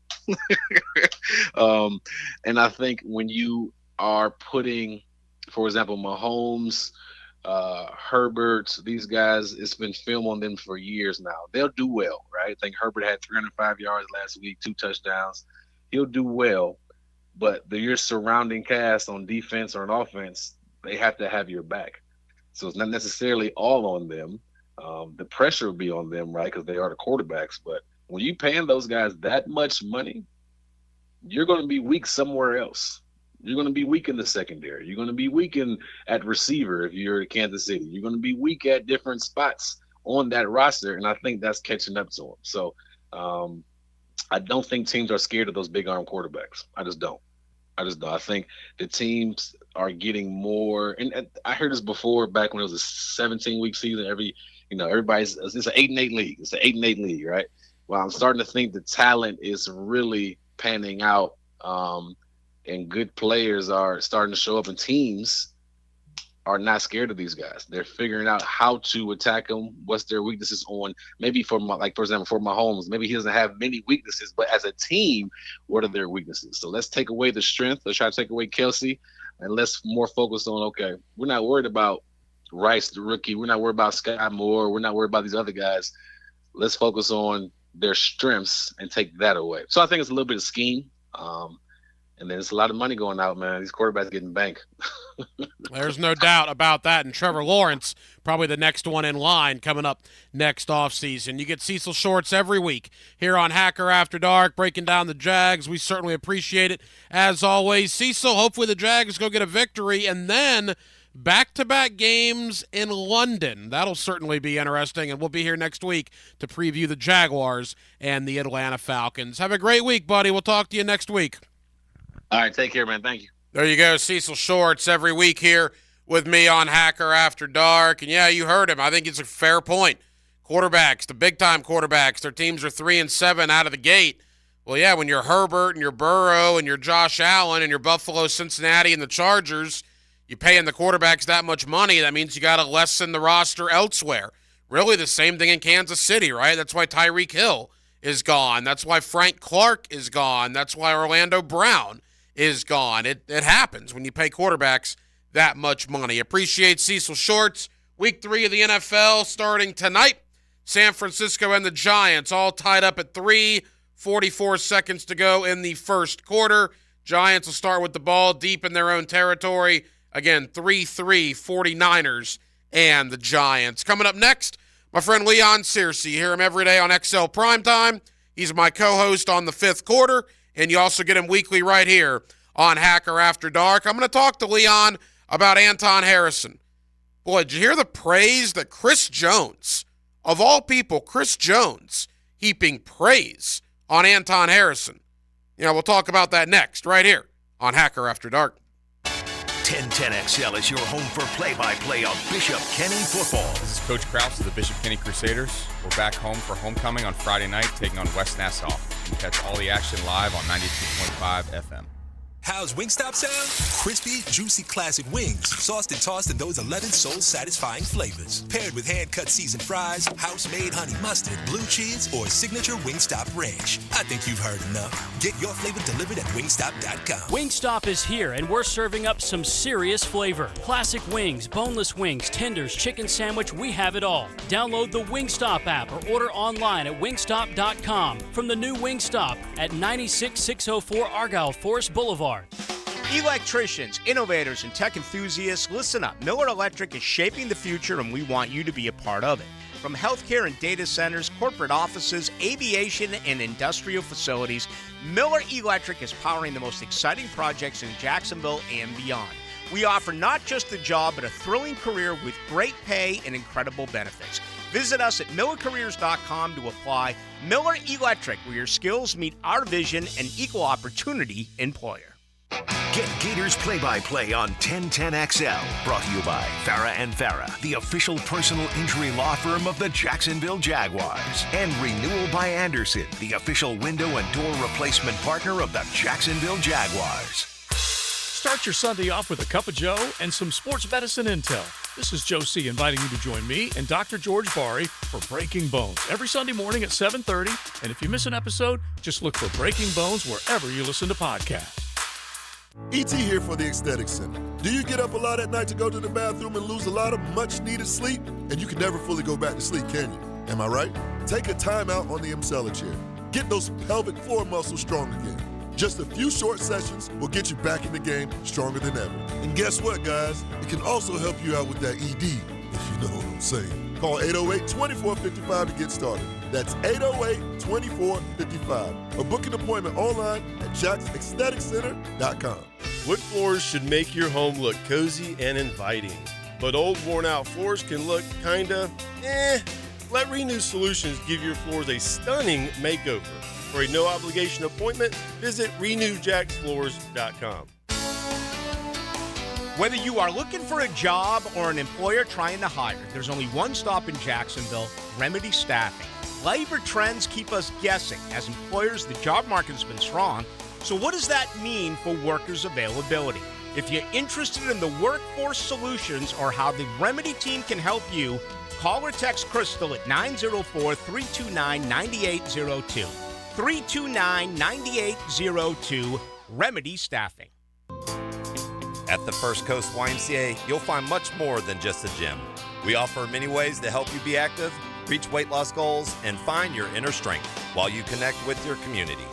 And I think when you are putting, for example, Mahomes, Herbert, these guys, it's been film on them for years now. They'll do well, right? I think Herbert had 305 yards last week, 2 touchdowns. He'll do well, but your surrounding cast on defense or on offense, they have to have your back. So it's not necessarily all on them. The pressure will be on them, right, because they are the quarterbacks. But when you're paying those guys that much money, you're going to be weak somewhere else. You're going to be weak in the secondary. You're going to be weak at receiver if you're Kansas City. You're going to be weak at different spots on that roster, and I think that's catching up to them. So I don't think teams are scared of those big-arm quarterbacks. I just don't. I think the teams are getting more, and I heard this before back when it was a 17-week season. Everybody's, it's an 8-8 league. It's an 8-8 league, right? Well, I'm starting to think the talent is really panning out, and good players are starting to show up, and teams are not scared of these guys. They're figuring out how to attack them, what's their weaknesses on. Maybe for example, for Mahomes, maybe he doesn't have many weaknesses, but as a team, what are their weaknesses? So let's take away the strength. Let's try to take away Kelsey, and let's more focus on, okay, we're not worried about Rice, the rookie. We're not worried about Sky Moore. We're not worried about these other guys. Let's focus on their strengths and take that away. So I think it's a little bit of scheme. And then it's a lot of money going out, man. These quarterbacks getting banked. There's no doubt about that. And Trevor Lawrence, probably the next one in line coming up next offseason. You get Cecil Shorts every week here on Hacker After Dark, breaking down the Jags. We certainly appreciate it. As always, Cecil, hopefully the Jags go get a victory. And then back-to-back games in London. That'll certainly be interesting. And we'll be here next week to preview the Jaguars and the Atlanta Falcons. Have a great week, buddy. We'll talk to you next week. All right, take care, man. Thank you. There you go, Cecil Shorts every week here with me on Hacker After Dark. And, yeah, you heard him. I think it's a fair point. Quarterbacks, the big-time quarterbacks, their teams are 3-7 out of the gate. Well, yeah, when you're Herbert and you're Burrow and you're Josh Allen and you're Buffalo, Cincinnati, and the Chargers, you're paying the quarterbacks that much money. That means you got to lessen the roster elsewhere. Really the same thing in Kansas City, right? That's why Tyreek Hill is gone. That's why Frank Clark is gone. That's why Orlando Brown is gone. It happens when you pay quarterbacks that much money. Appreciate Cecil Shorts. Week 3 of the NFL starting tonight. San Francisco and the Giants all tied up at 3:44 seconds to go in the first quarter. Giants will start with the ball deep in their own territory. Again, 3-3 49ers and the Giants. Coming up next, my friend Leon Searcy. You hear him every day on XL Primetime. He's my co-host on the fifth quarter. And you also get him weekly right here on Hacker After Dark. I'm going to talk to Leon about Anton Harrison. Boy, did you hear the praise that Chris Jones of all people, Chris Jones heaping praise on Anton Harrison. We'll talk about that next, right here on Hacker After Dark. 1010XL is your home for play-by-play of Bishop Kenny football. This is Coach Krause of the Bishop Kenny Crusaders. We're back home for homecoming on Friday night, taking on West Nassau. You can catch all the action live on 92.5 FM. How's Wingstop sound? Crispy, juicy classic wings, sauced and tossed in those 11 soul-satisfying flavors. Paired with hand-cut seasoned fries, house-made honey mustard, blue cheese, or signature Wingstop ranch. I think you've heard enough. Get your flavor delivered at wingstop.com. Wingstop is here, and we're serving up some serious flavor. Classic wings, boneless wings, tenders, chicken sandwich, we have it all. Download the Wingstop app or order online at wingstop.com from the new Wingstop at 96604 Argyle Forest Boulevard. Electricians, innovators, and tech enthusiasts, listen up. Miller Electric is shaping the future, and we want you to be a part of it. From healthcare and data centers, corporate offices, aviation, and industrial facilities, Miller Electric is powering the most exciting projects in Jacksonville and beyond. We offer not just a job, but a thrilling career with great pay and incredible benefits. Visit us at millercareers.com to apply. Miller Electric, where your skills meet our vision, and equal opportunity employer. Get Gators play-by-play on 1010XL. Brought to you by Farah and Farah, the official personal injury law firm of the Jacksonville Jaguars. And Renewal by Anderson, the official window and door replacement partner of the Jacksonville Jaguars. Start your Sunday off with a cup of Joe and some sports medicine intel. This is Joe C. inviting you to join me and Dr. George Bari for Breaking Bones every Sunday morning at 7:30. And if you miss an episode, just look for Breaking Bones wherever you listen to podcasts. E.T. here for the Aesthetic Center. Do you get up a lot at night to go to the bathroom and lose a lot of much-needed sleep? And you can never fully go back to sleep, can you? Am I right? Take a time out on the Emsella chair. Get those pelvic floor muscles strong again. Just a few short sessions will get you back in the game stronger than ever. And guess what, guys? It can also help you out with that ED, if you know what I'm saying. Call 808-2455 to get started. That's 808-2455. Or book an appointment online at jacksaestheticcenter.com. Wood floors should make your home look cozy and inviting. But old worn-out floors can look kinda, Let Renew Solutions give your floors a stunning makeover. For a no-obligation appointment, visit renewjacksfloors.com. Whether you are looking for a job or an employer trying to hire, there's only one stop in Jacksonville, Remedy Staffing. Labor trends keep us guessing. As employers, the job market has been strong. So what does that mean for workers' availability? If you're interested in the workforce solutions or how the Remedy team can help you, call or text Crystal at 904-329-9802. 329-9802, Remedy Staffing. At the First Coast YMCA, you'll find much more than just a gym. We offer many ways to help you be active, reach weight loss goals, and find your inner strength while you connect with your community.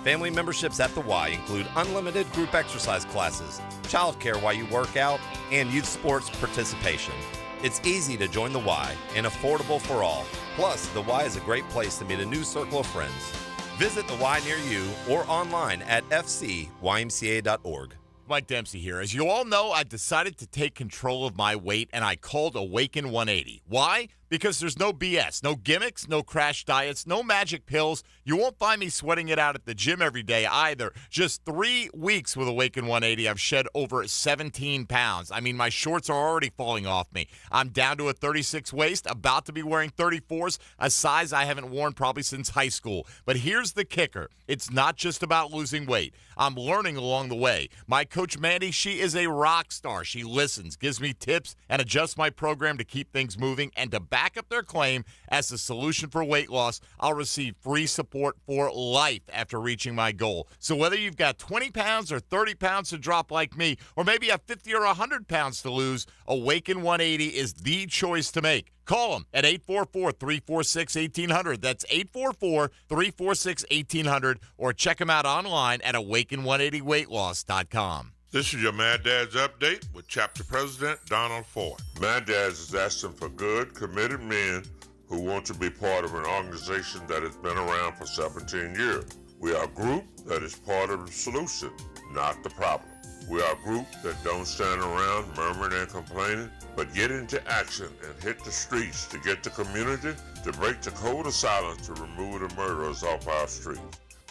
Family memberships at the Y include unlimited group exercise classes, childcare while you work out, and youth sports participation. It's easy to join the Y and affordable for all. Plus, the Y is a great place to meet a new circle of friends. Visit the Y near you or online at fcymca.org. Mike Dempsey here. As you all know, I decided to take control of my weight, and I called Awaken 180. Why? Because there's no BS, no gimmicks, no crash diets, no magic pills. You won't find me sweating it out at the gym every day either. Just 3 weeks with Awaken 180, I've shed over 17 pounds. I mean, my shorts are already falling off me. I'm down to a 36 waist, about to be wearing 34s, a size I haven't worn probably since high school. But here's the kicker. It's not just about losing weight. I'm learning along the way. My coach, Mandy, she is a rock star. She listens, gives me tips, and adjusts my program to keep things moving. And to back up their claim as the solution for weight loss, I'll receive free support for life after reaching my goal. So whether you've got 20 pounds or 30 pounds to drop like me, or maybe you have 50 or 100 pounds to lose, Awaken 180 is the choice to make. Call them at 844-346-1800. That's 844-346-1800. Or check them out online at awaken180weightloss.com. This is your Mad Dad's Update with Chapter President Donald Ford. Mad Dad's is asking for good, committed men who want to be part of an organization that has been around for 17 years. We are a group that is part of the solution, not the problem. We are a group that don't stand around murmuring and complaining, but get into action and hit the streets to get the community to break the code of silence to remove the murderers off our streets.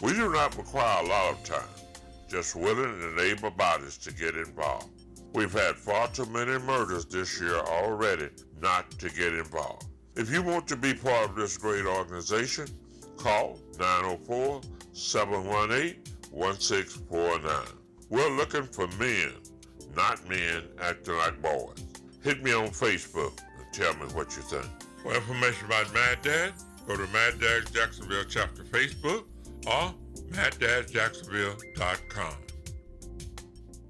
We do not require a lot of time, just willing and able bodies to get involved. We've had far too many murders this year already not to get involved. If you want to be part of this great organization, call 904-718-1649. We're looking for men, not men acting like boys. Hit me on Facebook and tell me what you think. For information about Mad Dad, go to Mad Dad's Jacksonville chapter Facebook or MadDadJacksonville.com.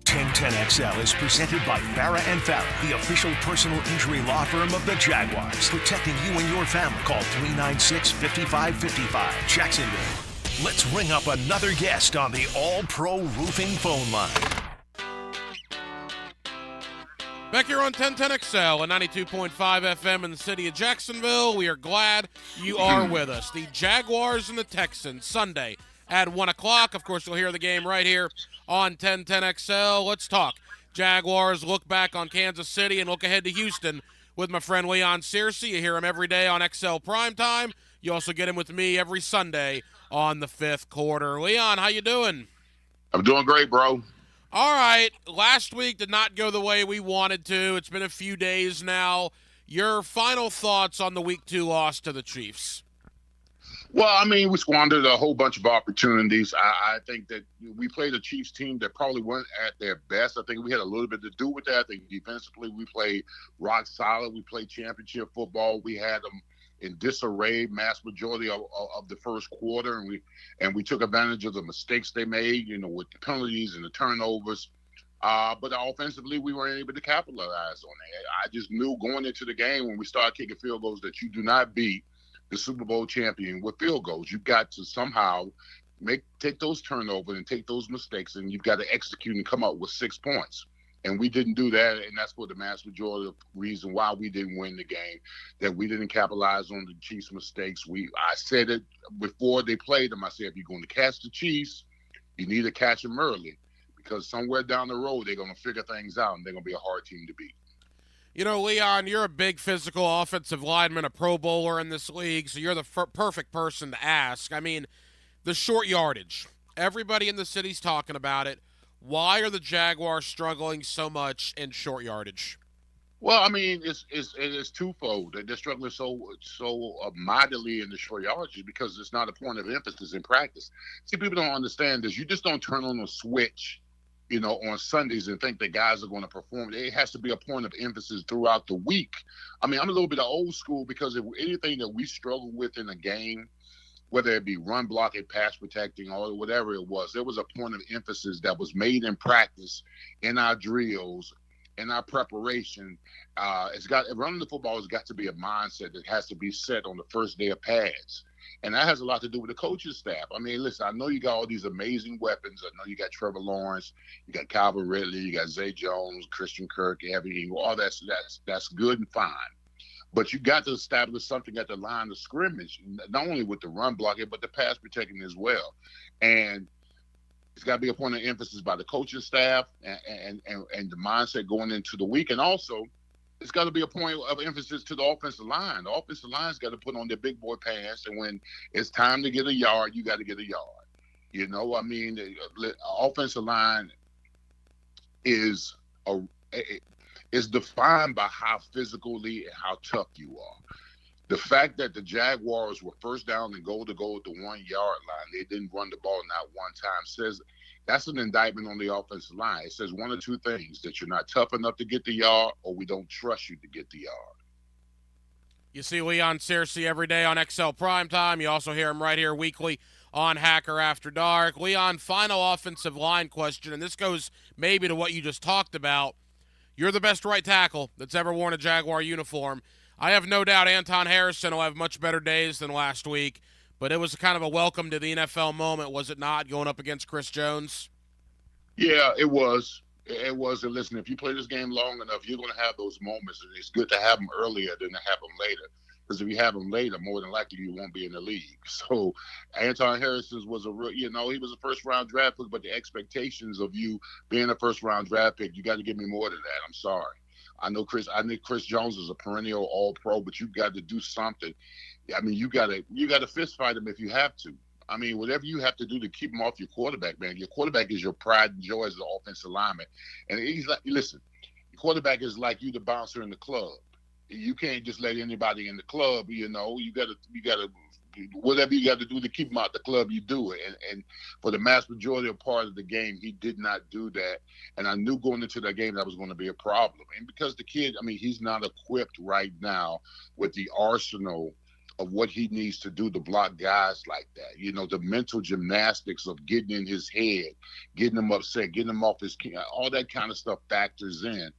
1010XL is presented by Farah and Farah, the official personal injury law firm of the Jaguars, protecting you and your family. Call 396-5555, Jacksonville. Let's ring up another guest on the All-Pro Roofing phone line. Back here on 1010XL and 92.5 FM in the city of Jacksonville, we are glad you are with us. The Jaguars and the Texans, Sunday at 1 o'clock. Of course, you'll hear the game right here on 1010XL. Let's talk Jaguars, look back on Kansas City, and look ahead to Houston with my friend Leon Searcy. You hear him every day on XL Primetime. You also get him with me every Sunday on the fifth quarter. Leon, how you doing? I'm doing great, bro. All right. Last week did not go the way we wanted to. It's been a few days now. Your final thoughts on the Week 2 loss to the Chiefs? Well, I mean, we squandered a whole bunch of opportunities. I think that we played a Chiefs team that probably weren't at their best. I think we had a little bit to do with that. I think defensively we played rock solid. We played championship football. We had them in disarray mass majority of the first quarter, and we took advantage of the mistakes they made, with the penalties and the turnovers. But offensively, we weren't able to capitalize on that. I just knew going into the game when we started kicking field goals that you do not beat the Super Bowl champion with field goals. You've got to somehow take those turnovers and take those mistakes, and you've got to execute and come up with 6 points. And we didn't do that, and that's for the mass majority of the reason why we didn't win the game, that we didn't capitalize on the Chiefs' mistakes. I said it before they played them. I said, if you're going to catch the Chiefs, you need to catch them early, because somewhere down the road they're going to figure things out, and they're going to be a hard team to beat. Leon, you're a big physical offensive lineman, a Pro Bowler in this league, so you're the perfect person to ask. I mean, the short yardage. Everybody in the city's talking about it. Why are the Jaguars struggling so much in short yardage? Well, I mean, it is twofold. They're struggling so mightily in the short yardage because it's not a point of emphasis in practice. See, people don't understand this. You just don't turn on a switch, on Sundays and think that guys are going to perform. It has to be a point of emphasis throughout the week. I mean, I'm a little bit of old school because if anything that we struggle with in a game, whether it be run blocking, pass protecting, or whatever it was, there was a point of emphasis that was made in practice, in our drills, in our preparation. Running the football has got to be a mindset that has to be set on the first day of pads. And that has a lot to do with the coaching staff. I mean, listen, I know you got all these amazing weapons. I know you got Trevor Lawrence, you got Calvin Ridley, you got Zay Jones, Christian Kirk, everything. All that's good and fine. But you got to establish something at the line of scrimmage, not only with the run blocking, but the pass protecting as well. And it's got to be a point of emphasis by the coaching staff and the mindset going into the week. And also, it's got to be a point of emphasis to the offensive line. The offensive line's got to put on their big boy pants, and when it's time to get a yard, you got to get a yard. The offensive line is defined by how physically and how tough you are. The fact that the Jaguars were first down and goal to goal at the 1 yard line, they didn't run the ball not one time, says that's an indictment on the offensive line. It says one or two things, that you're not tough enough to get the yard, or we don't trust you to get the yard. You see Leon Searcy every day on XL Primetime. You also hear him right here weekly on Hacker After Dark. Leon, final offensive line question, and this goes maybe to what you just talked about. You're the best right tackle that's ever worn a Jaguar uniform. I have no doubt Anton Harrison will have much better days than last week, but it was kind of a welcome to the NFL moment, was it not, going up against Chris Jones? Yeah, it was. It was. And listen, if you play this game long enough, you're going to have those moments, and it's good to have them earlier than to have them later. Because if you have him later, more than likely you won't be in the league. So Anton Harrison was he was a first-round draft pick, but the expectations of you being a first-round draft pick, you got to give me more than that. I'm sorry. I know Chris Jones is a perennial All-Pro, but you got to do something. I mean, you got to fist fight him if you have to. I mean, whatever you have to do to keep him off your quarterback, man. Your quarterback is your pride and joy as an offensive lineman. And he's like, listen, your quarterback is like you, the bouncer in the club. You can't just let anybody in the club. You gotta whatever you got to do to keep him out the club, you do it. And for the mass majority of part of the game, he did not do that. And I knew going into that game that was going to be a problem. And because the kid, I mean, he's not equipped right now with the arsenal of what he needs to do to block guys like that. The mental gymnastics of getting in his head, getting him upset, getting him off his – all that kind of stuff factors in.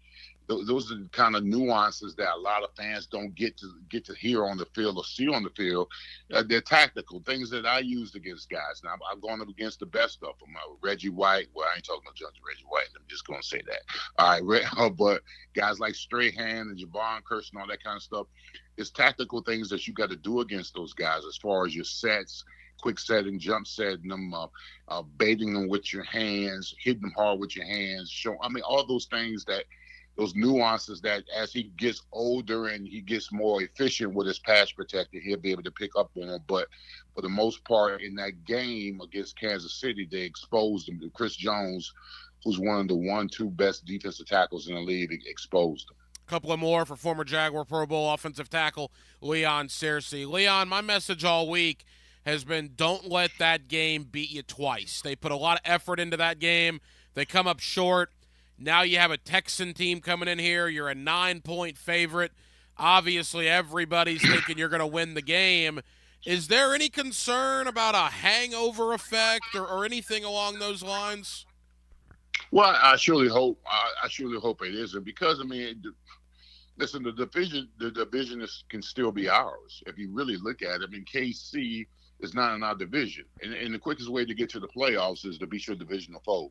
Those are the kind of nuances that a lot of fans don't get to hear on the field or see on the field. They're tactical things that I used against guys. Now I'm going up against the best of them. Reggie White. Well, I ain't talking about Reggie White. I'm just going to say that. All right, but guys like Strahan and Javon Curse and all that kind of stuff. It's tactical things that you got to do against those guys as far as your sets. Quick setting, jump setting them, baiting them with your hands, hitting them hard with your hands. All those things those nuances that as he gets older and he gets more efficient with his pass protector, he'll be able to pick up on them. But for the most part, in that game against Kansas City, they exposed him to Chris Jones, who's one of the 1-2 best defensive tackles in the league, exposed him. A couple of more for former Jaguar Pro Bowl offensive tackle Leon Searcy. Leon, my message all week has been don't let that game beat you twice. They put a lot of effort into that game. They come up short. Now you have a Texan team coming in here. You're a 9-point favorite. Obviously, everybody's thinking you're going to win the game. Is there any concern about a hangover effect or anything along those lines? Well, I surely hope it isn't, because listen, the division can still be ours if you really look at it. KC is not in our division, and the quickest way to get to the playoffs is to beat your divisional foes.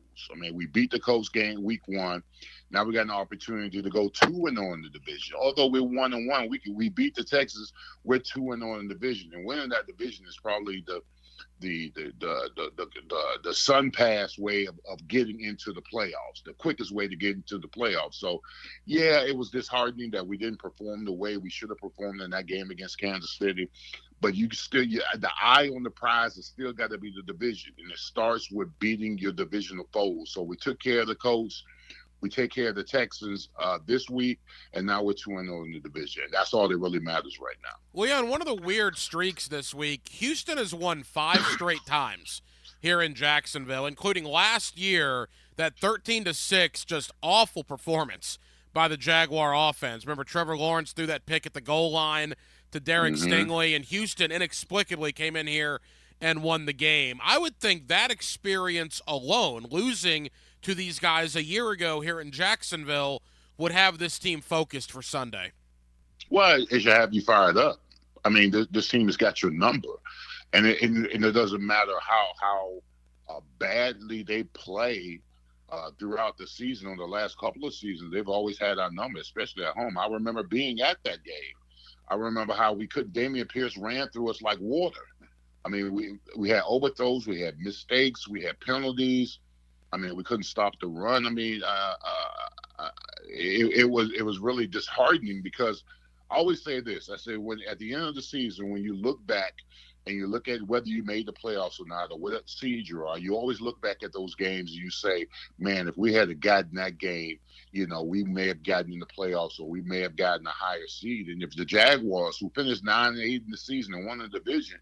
We beat the Colts game week 1. Now we got an opportunity to go 2-0 in the division. Although we're 1-1, we beat the Texans. We're 2-0 in the division, and winning that division is probably the sun pass way of getting into the playoffs, the quickest way to get into the playoffs. So, yeah, it was disheartening that we didn't perform the way we should have performed in that game against Kansas City. But the eye on the prize has still got to be the division, and it starts with beating your divisional foes. So we took care of the Colts. We take care of the Texans this week, and now we're 2-0 in the division. That's all that really matters right now. Leon, one of the weird streaks this week, Houston has won 5 straight times here in Jacksonville, including last year, that 13-6 just awful performance by the Jaguar offense. Remember, Trevor Lawrence threw that pick at the goal line to Derek Stingley, and Houston inexplicably came in here and won the game. I would think that experience alone, losing to these guys a year ago here in Jacksonville, would have this team focused for Sunday. Well, it should have you fired up. This team has got your number, and it doesn't matter how badly they play throughout the season. On the last couple of seasons, they've always had our number, especially at home. I remember being at that game. I remember how Dameon Pierce ran through us like water. We had overthrows, we had mistakes, we had penalties. We couldn't stop the run. It was really disheartening, because I always say this. I say, when at the end of the season, when you look back and you look at whether you made the playoffs or not, or what seed you are, you always look back at those games and you say, man, if we had gotten that game, we may have gotten in the playoffs, or we may have gotten a higher seed. And if the Jaguars, who finished 9-8 in the season and won the division,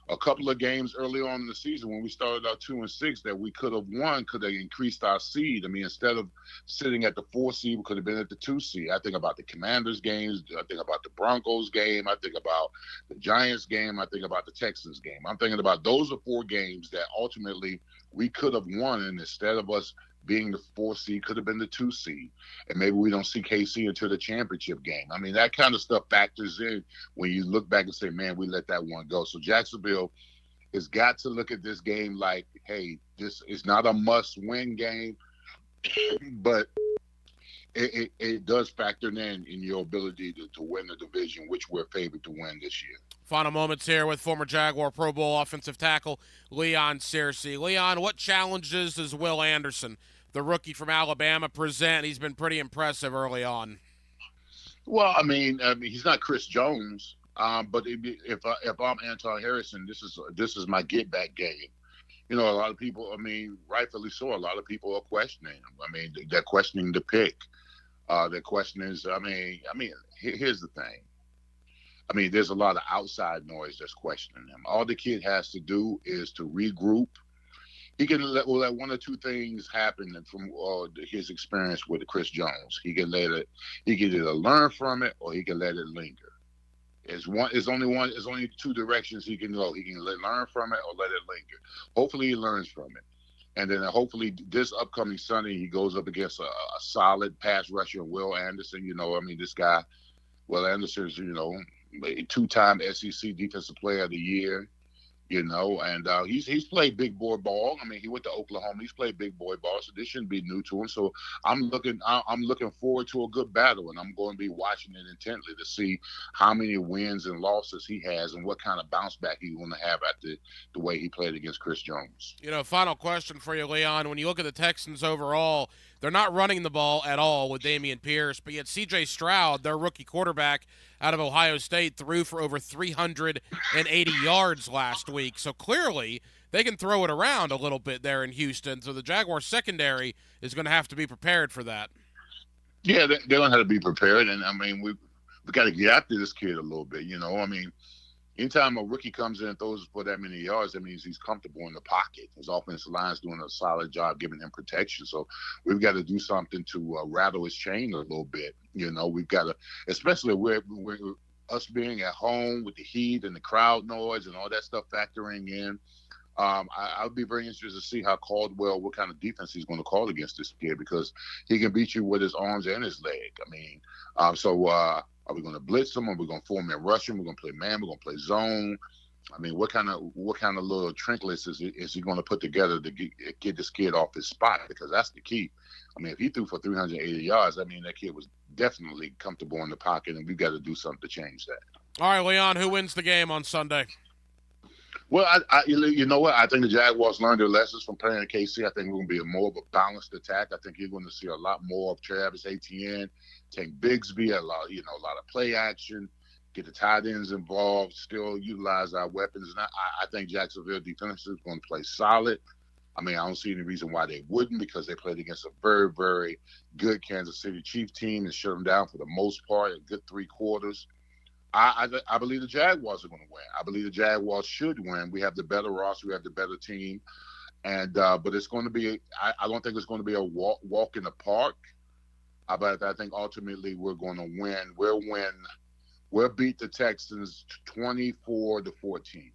a couple of games early on in the season when we started out 2-6 that we could have won, could have increased our seed. Instead of sitting at the 4 seed, we could have been at the 2 seed. I think about the Commanders games. I think about the Broncos game. I think about the Giants game. I think about the Texans game. I'm thinking about those are 4 games that ultimately we could have won, and instead of us being the 4 seed, could have been the 2 seed. And maybe we don't see KC until the championship game. That kind of stuff factors in when you look back and say, man, we let that one go. So Jacksonville has got to look at this game like, hey, this is not a must-win game, but it does factor in your ability to win the division, which we're favored to win this year. Final moments here with former Jaguar Pro Bowl offensive tackle Leon Searcy. Leon, what challenges does Will Anderson, the rookie from Alabama, present? He's been pretty impressive early on. Well, I mean, he's not Chris Jones, but if I'm Anton Harrison, this is my get back game. You know, a lot of people, I mean, rightfully so, a lot of people are questioning him. I mean, they're questioning the pick. The question is, I mean, here's the thing. I mean, there's a lot of outside noise that's questioning him. All the kid has to do is to regroup. He can let one or two things happen from his experience with Chris Jones. He can either learn from it or he can let it linger. It's only two directions he can go. He can learn from it or let it linger. Hopefully he learns from it. And then hopefully this upcoming Sunday he goes up against a solid pass rusher, Will Anderson. You know, I mean, this guy, Will Anderson is, you know, a two-time SEC Defensive Player of the Year, you know, and he's played big boy ball. I mean, he went to Oklahoma. He's played big boy ball, so this shouldn't be new to him. So I'm looking forward to a good battle, and I'm going to be watching it intently to see how many wins and losses he has and what kind of bounce back he's going to have after the way he played against Chris Jones. You know, final question for you, Leon. When you look at the Texans overall, they're not running the ball at all with Dameon Pierce, but yet C.J. Stroud, their rookie quarterback out of Ohio State, threw for over 380 yards last week. So clearly they can throw it around a little bit there in Houston. So the Jaguars secondary is going to have to be prepared for that. Yeah, they're going to have to be prepared. And, I mean, we got to get after this kid a little bit, you know. I mean, anytime a rookie comes in and throws for that many yards, that means he's comfortable in the pocket. His offensive line's doing a solid job giving him protection. So we've got to do something to rattle his chain a little bit. You know, we've got to, especially with us being at home with the heat and the crowd noise and all that stuff factoring in. I'll be very interested to see how Caldwell, what kind of defense he's going to call against this kid, because he can beat you with his arms and his leg. I mean, are we going to blitz him? Are we going to form and rush him? We're going to play man. We're going to play zone. I mean, what kind of little trinkets is he going to put together to get this kid off his spot? Because that's the key. I mean, if he threw for 380 yards, I mean, that kid was definitely comfortable in the pocket, and we've got to do something to change that. All right, Leon, who wins the game on Sunday? Well, you know what? I think the Jaguars learned their lessons from playing at KC. I think we're going to be more of a balanced attack. I think you're going to see a lot more of Travis Etienne, Tank Bigsby, a lot of play action, get the tight ends involved, still utilize our weapons. And I think Jacksonville defense is going to play solid. I mean, I don't see any reason why they wouldn't, because they played against a very, very good Kansas City Chiefs team and shut them down for the most part, a good 3 quarters. I believe the Jaguars are going to win. I believe the Jaguars should win. We have the better roster. We have the better team. And but it's going to be I don't think it's going to be a walk in the park. But I think ultimately we're going to win. We'll beat the Texans 24-14.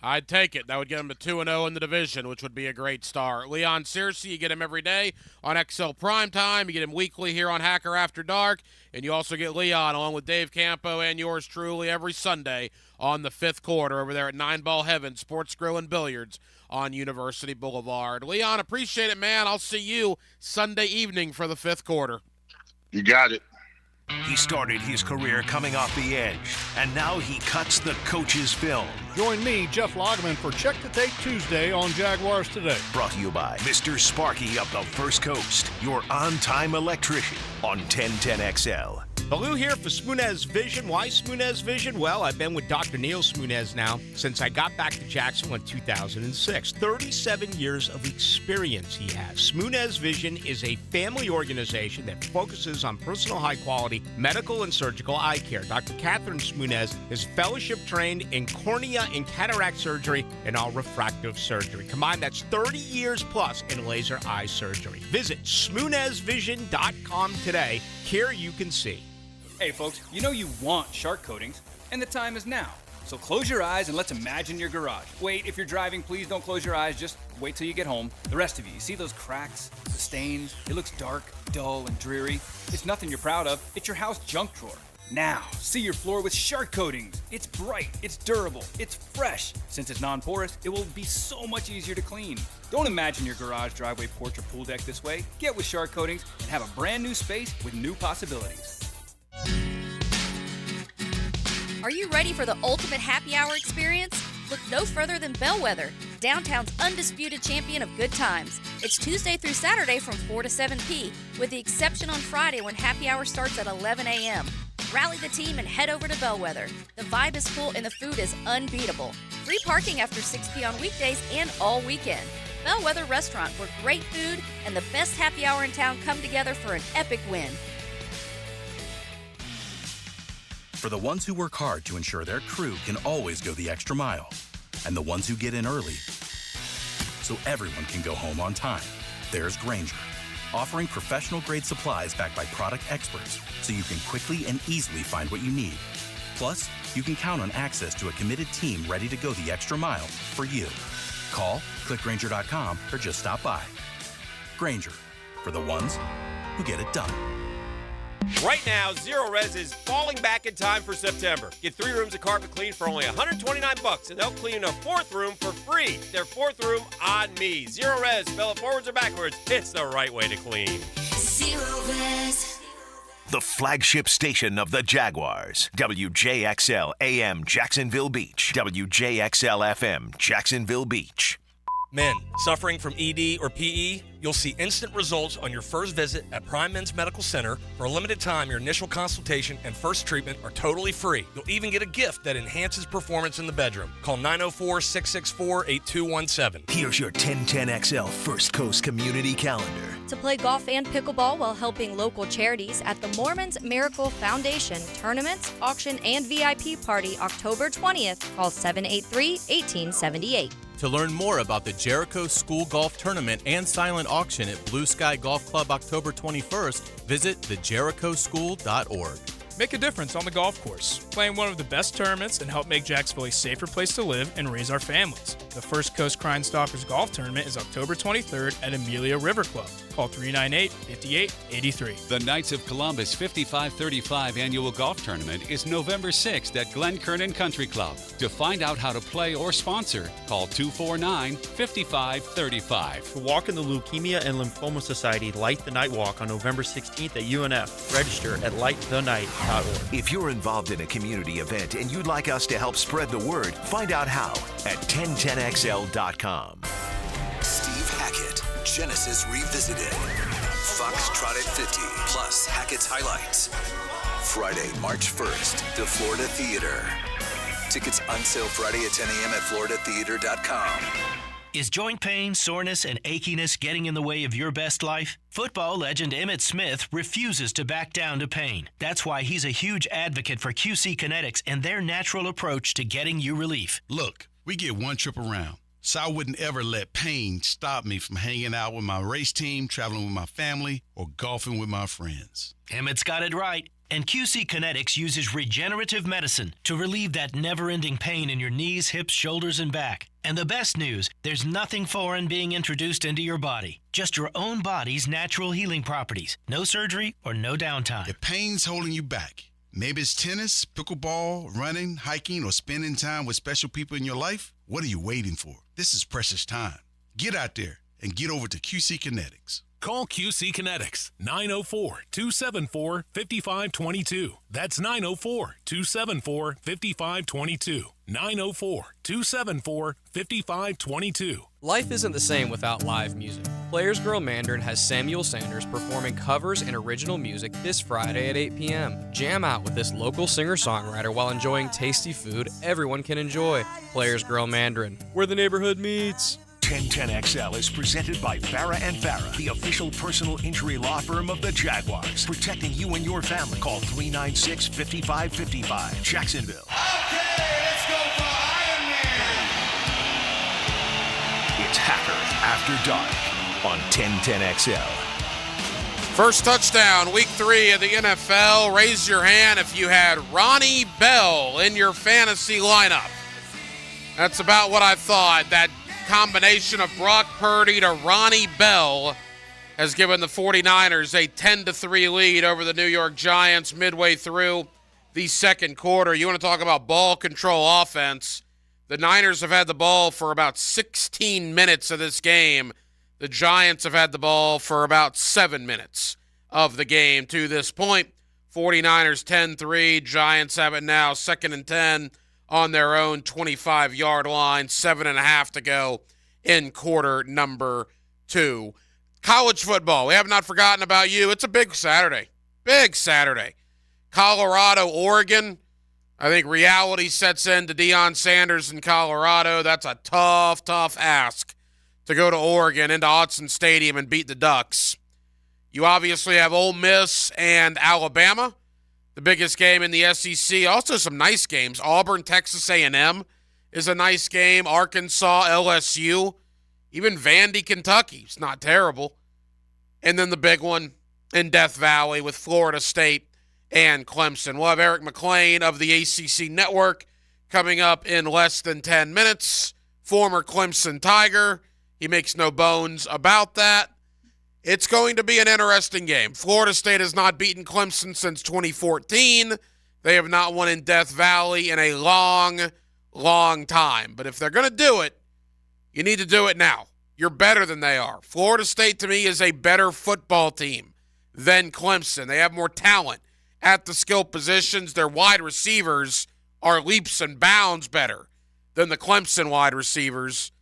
I'd take it. That would get them to 2-0 in the division, which would be a great start. Leon Searcy, you get him every day on XL Primetime. You get him weekly here on Hacker After Dark. And you also get Leon, along with Dave Campo and yours truly, every Sunday on the Fifth Quarter over there at 9 Ball Heaven Sports Grill and Billiards on University Boulevard. Leon, appreciate it, man. I'll see you Sunday evening for the Fifth Quarter. You got it. He started his career coming off the edge, and now he cuts the coach's film. Join me, Jeff Lageman, for Check the Tape Tuesday on Jaguars Today. Brought to you by Mr. Sparky of the First Coast, your on-time electrician on 1010XL. Baloo here for Smunez Vision. Why Smunez Vision? Well, I've been with Dr. Neil Smunez now since I got back to Jacksonville in 2006. 37 years of experience he has. Smunez Vision is a family organization that focuses on personal high-quality medical and surgical eye care. Dr. Catherine Smunez is fellowship trained in cornea and cataract surgery and all refractive surgery. Combined, that's 30 years plus in laser eye surgery. Visit SmunezVision.com today. Here you can see. Hey folks, you know you want shark coatings, and the time is now. So close your eyes and let's imagine your garage. Wait, if you're driving, please don't close your eyes, just wait till you get home. The rest of you see those cracks, the stains? It looks dark, dull, and dreary. It's nothing you're proud of, it's your house junk drawer. Now, see your floor with Shark Coatings. It's bright, it's durable, it's fresh. Since it's non-porous, it will be so much easier to clean. Don't imagine your garage, driveway, porch, or pool deck this way. Get with Shark Coatings and have a brand new space with new possibilities. Are you ready for the ultimate happy hour experience? Look no further than Bellwether, downtown's undisputed champion of good times. It's Tuesday through Saturday from 4 to 7 p, with the exception on Friday when happy hour starts at 11 a.m. Rally the team and head over to Bellwether. The vibe is full and the food is unbeatable. Free parking after 6 p on weekdays and all weekend. Bellwether Restaurant, where great food and the best happy hour in town come together for an epic win. For the ones who work hard to ensure their crew can always go the extra mile, and the ones who get in early so everyone can go home on time, there's Grainger, offering professional-grade supplies backed by product experts so you can quickly and easily find what you need. Plus, you can count on access to a committed team ready to go the extra mile for you. Call, click Grainger.com, or just stop by. Grainger, for the ones who get it done. Right now, Zero Res is falling back in time for September. Get 3 rooms of carpet cleaned for only $129, and they'll clean a 4th room for free. Their 4th room on me. Zero Res, spell it forwards or backwards. It's the right way to clean. Zero Res. The flagship station of the Jaguars. WJXL AM Jacksonville Beach. WJXL FM Jacksonville Beach. Men suffering from ED or PE, you'll see instant results on your first visit at Prime Men's Medical Center. For a limited time, your initial consultation and first treatment are totally free. You'll even get a gift that enhances performance in the bedroom. Call 904-664-8217. Here's your 1010XL First Coast Community Calendar. To play golf and pickleball while helping local charities at the Mormons Miracle Foundation Tournaments, Auction, and VIP Party October 20th, call 783-1878. To learn more about the Jericho School Golf Tournament and silent auction at Blue Sky Golf Club October 21st, visit thejerichoschool.org. Make a difference on the golf course, playing one of the best tournaments, and help make Jacksonville a safer place to live and raise our families. The First Coast Crime Stalkers Golf Tournament is October 23rd at Amelia River Club. Call 398-5883. The Knights of Columbus 5535 Annual Golf Tournament is November 6th at Glen Kernan Country Club. To find out how to play or sponsor, call 249-5535. To walk in the Leukemia and Lymphoma Society Light the Night Walk on November 16th at UNF. Register at lightthennight.org. If you're involved in a community event and you'd like us to help spread the word, find out how at 1010XL.com. Steve Hackett, Genesis Revisited. Foxtrot at 50, plus Hackett's Highlights. Friday, March 1st, the Florida Theater. Tickets on sale Friday at 10 a.m. at floridatheater.com. Is joint pain, soreness, and achiness getting in the way of your best life? Football legend Emmitt Smith refuses to back down to pain. That's why he's a huge advocate for QC Kinetics and their natural approach to getting you relief. Look, we get one trip around, so I wouldn't ever let pain stop me from hanging out with my race team, traveling with my family, or golfing with my friends. Emmitt's got it right. And QC Kinetics uses regenerative medicine to relieve that never-ending pain in your knees, hips, shoulders, and back. And the best news, there's nothing foreign being introduced into your body. Just your own body's natural healing properties. No surgery or no downtime. If pain's holding you back, maybe it's tennis, pickleball, running, hiking, or spending time with special people in your life, what are you waiting for? This is precious time. Get out there and get over to QC Kinetics. Call QC Kinetics, 904-274-5522. That's 904-274-5522. 904-274-5522. Life isn't the same without live music. Players Girl Mandarin has Samuel Sanders performing covers and original music this Friday at 8 p.m. Jam out with this local singer-songwriter while enjoying tasty food everyone can enjoy. Players Girl Mandarin, where the neighborhood meets. 1010XL is presented by Farah and Farah, the official personal injury law firm of the Jaguars. Protecting you and your family. Call 396-5555. Jacksonville. Okay, let's go for Iron Man. It's Hacker After Dark on 1010XL. First touchdown, week 3 of the NFL. Raise your hand if you had Ronnie Bell in your fantasy lineup. That's about what I thought. That combination of Brock Purdy to Ronnie Bell has given the 49ers a 10-3 lead over the New York Giants midway through the second quarter. You want to talk about ball control offense. The Niners have had the ball for about 16 minutes of this game. The Giants have had the ball for about 7 minutes of the game to this point. 49ers 10-3. Giants have it now 2nd and 10 on their own 25-yard line. 7.5 to go in quarter number 2. College football. We have not forgotten about you. It's a big Saturday. Big Saturday. Colorado, Oregon. I think reality sets in to Deion Sanders in Colorado. That's a tough, tough ask to go to Oregon into Autzen Stadium and beat the Ducks. You obviously have Ole Miss and Alabama, the biggest game in the SEC. Also some nice games. Auburn, Texas A&M is a nice game. Arkansas, LSU. Even Vandy, Kentucky. It's not terrible. And then the big one in Death Valley with Florida State and Clemson. We'll have Eric McLean of the ACC Network coming up in less than 10 minutes. Former Clemson Tiger. He makes no bones about that. It's going to be an interesting game. Florida State has not beaten Clemson since 2014. They have not won in Death Valley in a long, long time. But if they're going to do it, you need to do it now. You're better than they are. Florida State, to me, is a better football team than Clemson. They have more talent at the skill positions. Their wide receivers are leaps and bounds better than the Clemson wide receivers.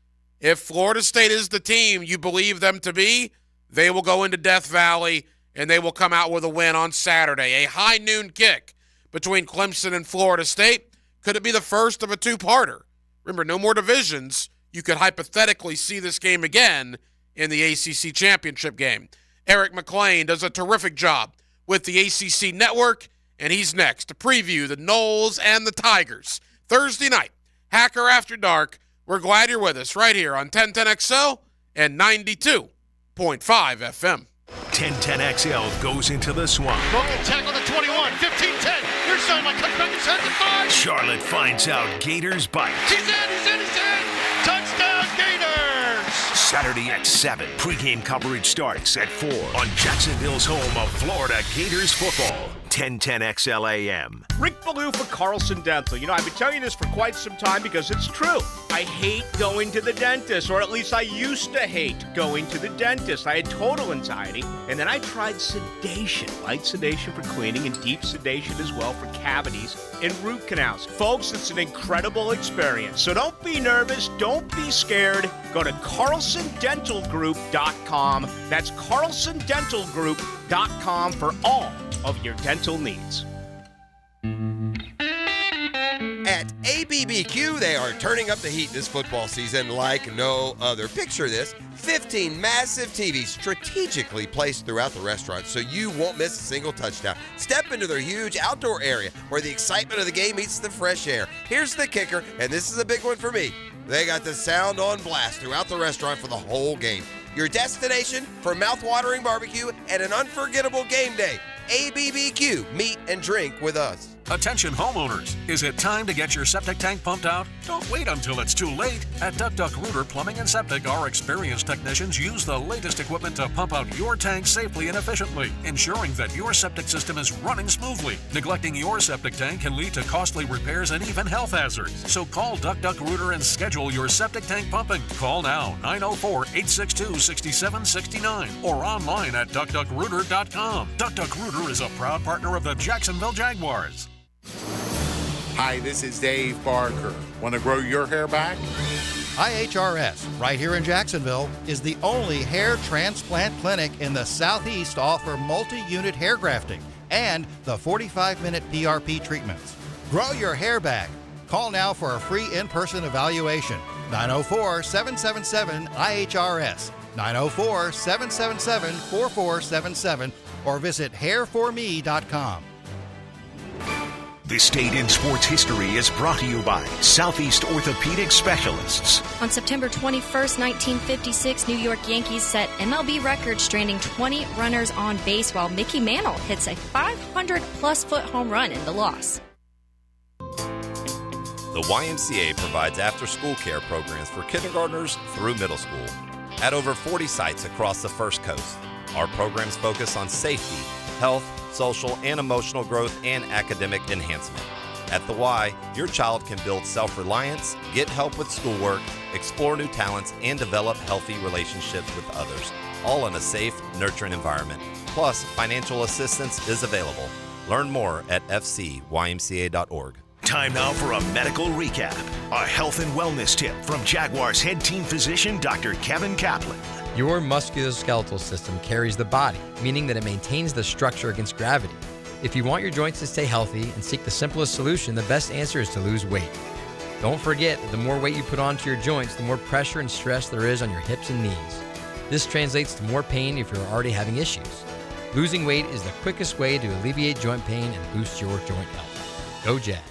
If Florida State is the team you believe them to be, they will go into Death Valley and they will come out with a win on Saturday. A high noon kick between Clemson and Florida State. Could it be the first of a two-parter? Remember, no more divisions. You could hypothetically see this game again in the ACC championship game. Eric McLean does a terrific job with the ACC Network, and he's next to preview the Noles and the Tigers. Thursday night, Hacker After Dark. We're glad you're with us right here on 1010XL and 92.5 FM. 1010XL goes into the swamp. Broken tackle to 21, 15-10. Near sideline, touchback, he's at the 5. Charlotte finds out Gators bite. He's in. Touchdown, Gators! Saturday at 7. Pre-game coverage starts at 4 on Jacksonville's home of Florida Gators football. 1010XL AM. Rick Ballou for Carlson Dental. You know, I've been telling you this for quite some time because it's true. I hate going to the dentist, or at least I used to hate going to the dentist. I had total anxiety, and then I tried sedation. Light sedation for cleaning and deep sedation as well for cavities and root canals. Folks, it's an incredible experience. So don't be nervous. Don't be scared. Go to CarlsonDentalGroup.com. That's CarlsonDentalGroup.com for all of your dental needs. At ABBQ, they are turning up the heat this football season like no other. Picture this, 15 massive TVs strategically placed throughout the restaurant so you won't miss a single touchdown. Step into their huge outdoor area where the excitement of the game meets the fresh air. Here's the kicker, and this is a big one for me. They got the sound on blast throughout the restaurant for the whole game. Your destination for mouth-watering barbecue and an unforgettable game day. ABBQ, meet and drink with us. Attention homeowners, is it time to get your septic tank pumped out? Don't wait until it's too late. At Duck Duck Rooter Plumbing and Septic, our experienced technicians use the latest equipment to pump out your tank safely and efficiently, ensuring that your septic system is running smoothly. Neglecting your septic tank can lead to costly repairs and even health hazards. So call Duck Duck Rooter and schedule your septic tank pumping. Call now, 904-862-6769, or online at duckduckrooter.com. Duck Duck Rooter is a proud partner of the Jacksonville Jaguars. Hi, this is Dave Barker. Want to grow your hair back? IHRS, right here in Jacksonville, is the only hair transplant clinic in the Southeast to offer multi-unit hair grafting and the 45-minute PRP treatments. Grow your hair back. Call now for a free in-person evaluation. 904-777-IHRS, 904-777-4477, or visit hairforme.com. This State in Sports History is brought to you by Southeast Orthopedic Specialists. On September 21st, 1956, New York Yankees set MLB record, stranding 20 runners on base while Mickey Mantle hits a 500-plus foot home run in the loss. The YMCA provides after-school care programs for kindergartners through middle school at over 40 sites across the First Coast. Our programs focus on safety, health, social, and emotional growth and academic enhancement. At the Y, your child can build self-reliance, get help with schoolwork, explore new talents, and develop healthy relationships with others, all in a safe, nurturing environment. Plus, financial assistance is available. Learn more at fcymca.org. Time now for a medical recap. A health and wellness tip from Jaguars head team physician Dr. Kevin Kaplan. Your musculoskeletal system carries the body, meaning that it maintains the structure against gravity. If you want your joints to stay healthy and seek the simplest solution, the best answer is to lose weight. Don't forget that the more weight you put onto your joints, the more pressure and stress there is on your hips and knees. This translates to more pain if you're already having issues. Losing weight is the quickest way to alleviate joint pain and boost your joint health. Go Jags.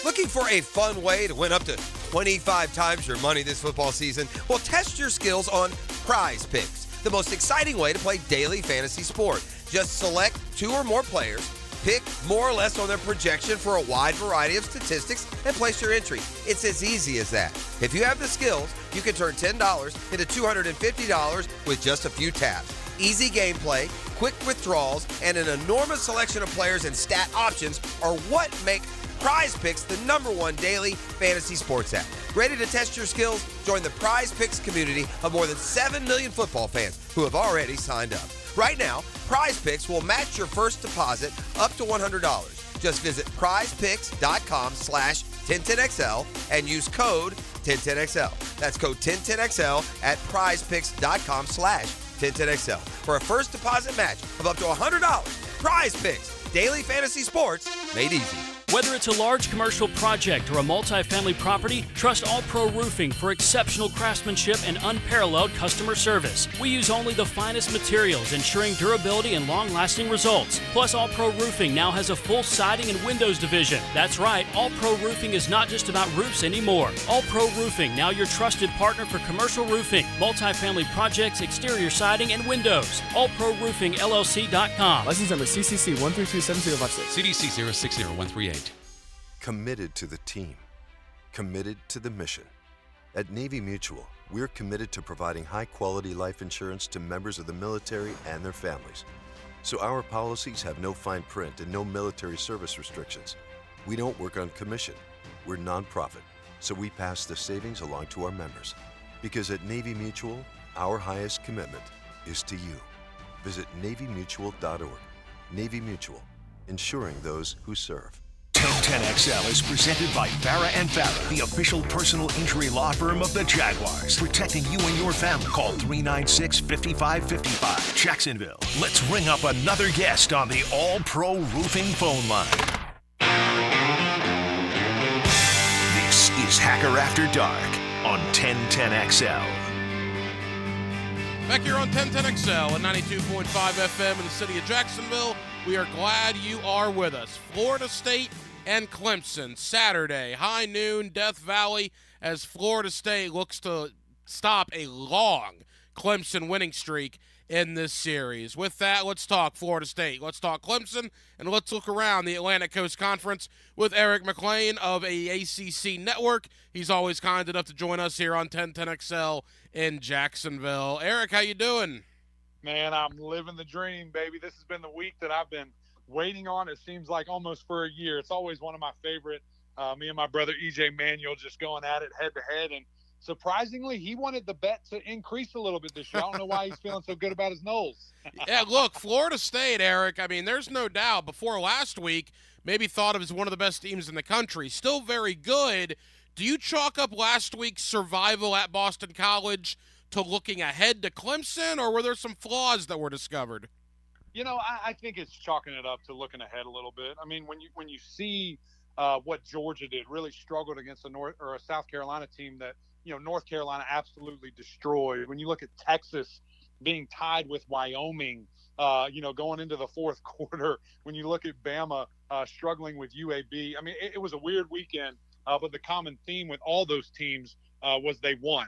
Looking for a fun way to win up to 25 times your money this football season? Well, test your skills on Prize Picks, the most exciting way to play daily fantasy sport. Just select 2 or more players, pick more or less on their projection for a wide variety of statistics, and place your entry. It's as easy as that. If you have the skills, you can turn $10 into $250 with just a few taps. Easy gameplay, quick withdrawals, and an enormous selection of players and stat options are what make Prize Picks the #1 daily fantasy sports app. Ready to test your skills? Join the Prize Picks community of more than 7 million football fans who have already signed up. Right now, Prize Picks will match your first deposit up to $100. Just visit prizepicks.com/1010XL and use code 1010XL. That's code 1010XL at prizepicks.com/1010XL for a first deposit match of up to $100. Prize Picks, daily fantasy sports made easy. Whether it's a large commercial project or a multifamily property, trust All Pro Roofing for exceptional craftsmanship and unparalleled customer service. We use only the finest materials, ensuring durability and long-lasting results. Plus, All Pro Roofing now has a full siding and windows division. That's right, All Pro Roofing is not just about roofs anymore. All Pro Roofing, now your trusted partner for commercial roofing, multifamily projects, exterior siding, and windows. AllProRoofingLLC.com. License number CCC 1327056. CDC 060138. Committed to the team. Committed to the mission. At Navy Mutual, we're committed to providing high-quality life insurance to members of the military and their families. So our policies have no fine print and no military service restrictions. We don't work on commission. We're nonprofit, so we pass the savings along to our members. Because at Navy Mutual, our highest commitment is to you. Visit NavyMutual.org. Navy Mutual, insuring those who serve. 1010XL is presented by Farah and Farah, the official personal injury law firm of the Jaguars. Protecting you and your family. Call 396-5555. Jacksonville. Let's ring up another guest on the All Pro Roofing phone line. This is Hacker After Dark on 1010XL. Back here on 1010XL at 92.5 FM in the city of Jacksonville. We are glad you are with us. Florida State and Clemson, Saturday, high noon, Death Valley, as Florida State looks to stop a long Clemson winning streak in this series. With that, let's talk Florida State. Let's talk Clemson, and let's look around the Atlantic Coast Conference with Eric McLean of ACC Network. He's always kind enough to join us here on 1010XL in Jacksonville. Eric, how you doing? Man, I'm living the dream, baby. This has been the week that I've been waiting on. It seems like almost for a year. It's always one of my favorite. Me and my brother EJ Manuel just going at it head to head. And surprisingly, he wanted the bet to increase a little bit this year. I don't know why he's feeling so good about his Noles. Yeah, look, Florida State, Eric, I mean, there's no doubt. Before last week, maybe thought of as one of the best teams in the country. Still very good. Do you chalk up last week's survival at Boston College to looking ahead to Clemson, or were there some flaws that were discovered? You know, I think it's chalking it up to looking ahead a little bit. I mean, when you see what Georgia did, really struggled against a South Carolina team that, you know, North Carolina absolutely destroyed. When you look at Texas being tied with Wyoming, you know, going into the fourth quarter, when you look at Bama struggling with UAB, I mean, it was a weird weekend, but the common theme with all those teams was they won.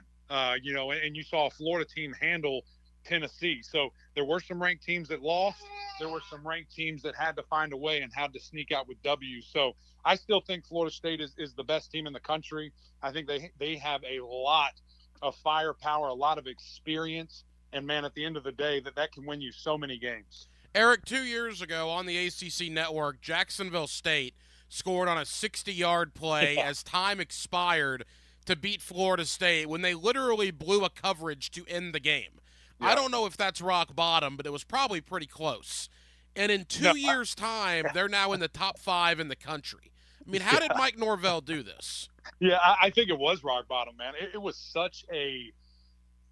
You know, and you saw a Florida team handle Tennessee. So there were some ranked teams that lost. There were some ranked teams that had to find a way and had to sneak out with W's. So I still think Florida State is the best team in the country. I think they have a lot of firepower, a lot of experience. And, man, at the end of the day, that can win you so many games. Eric, 2 years ago on the ACC network, Jacksonville State scored on a 60-yard play as time expired to beat Florida State when they literally blew a coverage to end the game. Yeah. I don't know if that's rock bottom, but it was probably pretty close. And in 2 years' time, they're now in the top 5 in the country. I mean, how did Mike Norvell do this? Yeah, I think it was rock bottom, man. It was such a,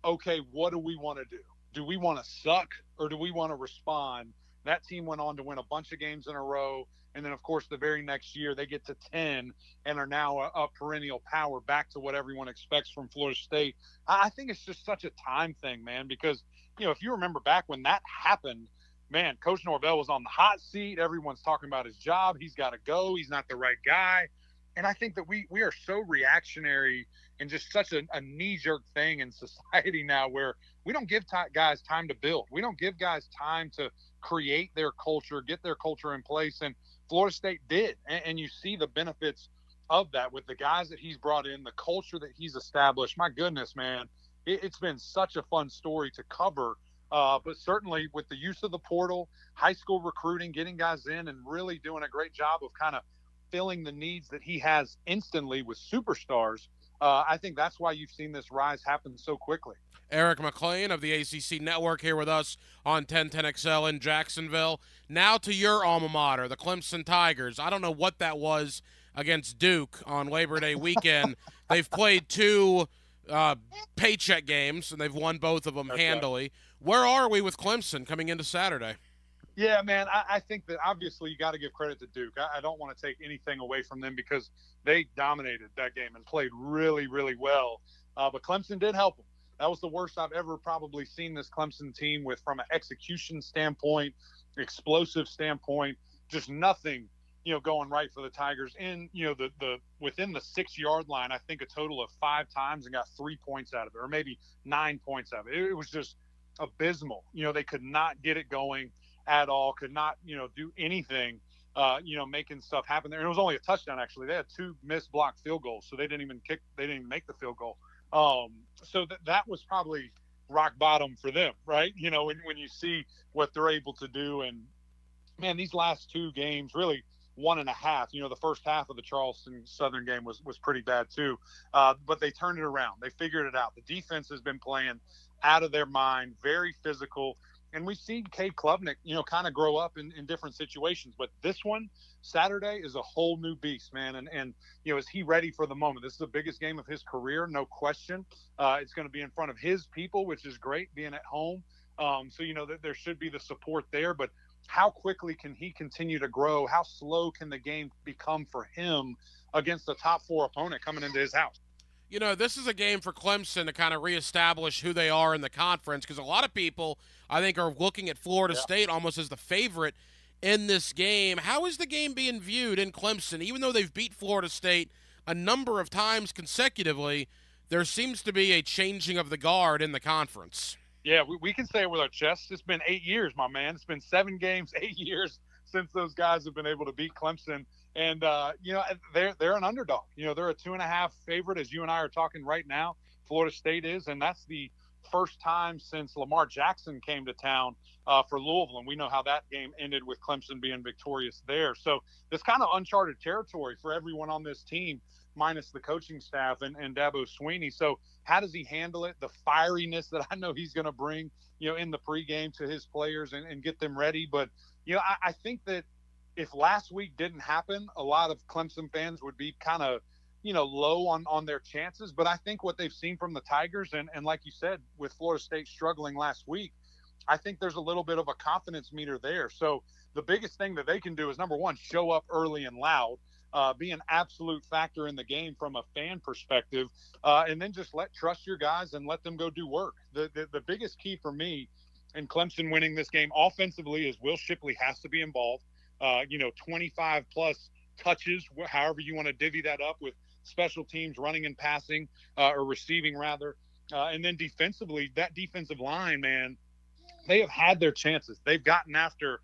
okay, what do we want to do? Do we want to suck or do we want to respond? That team went on to win a bunch of games in a row. And then, of course, the very next year they get to 10 and are now a perennial power, back to what everyone expects from Florida State. I think it's just such a time thing, man, because, if you remember back when that happened, man, Coach Norvell was on the hot seat. Everyone's talking about his job. He's got to go. He's not the right guy. And I think that we are so reactionary and just such a knee-jerk thing in society now where we don't give guys time to build. We don't give guys time to create their culture, get their culture in place. And Florida State did. And you see the benefits of that with the guys that he's brought in, the culture that he's established. My goodness, man, it's been such a fun story to cover. But certainly with the use of the portal, high school recruiting, getting guys in and really doing a great job of kind of filling the needs that he has instantly with superstars. I think that's why you've seen this rise happen so quickly. Eric McLean of the ACC Network here with us on 1010XL in Jacksonville. Now to your alma mater, the Clemson Tigers. I don't know what that was against Duke on Labor Day weekend. They've played 2 paycheck games, and they've won both of them handily. Right. Where are we with Clemson coming into Saturday? Yeah, man, I think that obviously you got to give credit to Duke. I don't want to take anything away from them because they dominated that game and played really, really well. But Clemson did help them. That was the worst I've ever probably seen this Clemson team with from an execution standpoint, explosive standpoint, just nothing, going right for the Tigers. And, the within the 6-yard line, I think a total of 5 times and got 3 points out of it, or maybe 9 points out of it. It was just abysmal. They could not get it going at all, could not, do anything, making stuff happen there. And it was only a touchdown, actually. They had 2 missed blocked field goals, so they didn't even make the field goal. So that was probably rock bottom for them, right? When you see what they're able to do. And, man, these last 2 games, really 1.5, the first half of the Charleston Southern game was pretty bad too. But they turned it around. They figured it out. The defense has been playing out of their mind, very physical. And we've seen Cade Klubnik, kind of grow up in different situations. But this one, Saturday, is a whole new beast, man. And is he ready for the moment? This is the biggest game of his career, no question. It's going to be in front of his people, which is great, being at home. So, there should be the support there. But how quickly can he continue to grow? How slow can the game become for him against a top 4 opponent coming into his house? This is a game for Clemson to kind of reestablish who they are in the conference, because a lot of people, I think, are looking at Florida State almost as the favorite in this game. How is the game being viewed in Clemson? Even though they've beat Florida State a number of times consecutively, there seems to be a changing of the guard in the conference. Yeah, we can say it with our chests. It's been 8 years, my man. It's been 7 games, 8 years since those guys have been able to beat Clemson. And, they're an underdog. They're a 2.5 favorite, as you and I are talking right now. Florida State is, and that's the first time since Lamar Jackson came to town for Louisville. And we know how that game ended with Clemson being victorious there. So it's kind of uncharted territory for everyone on this team, minus the coaching staff and Dabo Swinney. So how does he handle it? The fieriness that I know he's going to bring, in the pregame to his players and get them ready. But, I think that if last week didn't happen, a lot of Clemson fans would be kind of, low on their chances. But I think what they've seen from the Tigers, and like you said, with Florida State struggling last week, I think there's a little bit of a confidence meter there. So the biggest thing that they can do is, number one, show up early and loud, be an absolute factor in the game from a fan perspective, and then just trust your guys and let them go do work. The biggest key for me in Clemson winning this game offensively is Will Shipley has to be involved. 25 plus touches, however you want to divvy that up, with special teams, running and passing, or receiving rather. And then defensively, that defensive line, man, they have had their chances. They've gotten after,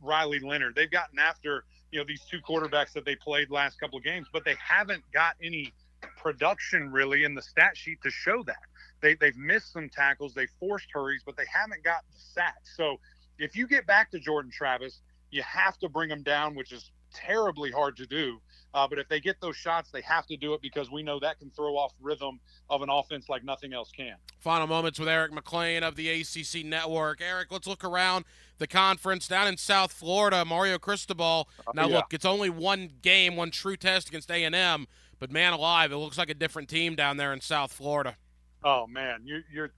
Riley Leonard. They've gotten after, these 2 quarterbacks that they played last couple of games, but they haven't got any production really in the stat sheet to show that. They've missed some tackles. They forced hurries, but they haven't got the sacks. So if you get back to Jordan Travis, you have to bring him down, which is terribly hard to do. But if they get those shots, they have to do it because we know that can throw off rhythm of an offense like nothing else can. Final moments with Eric McLean of the ACC Network. Eric, let's look around the conference down in South Florida. Mario Cristobal. Now, look, it's only one game, one true test against A&M, but man alive, it looks like a different team down there in South Florida. Oh, man, you're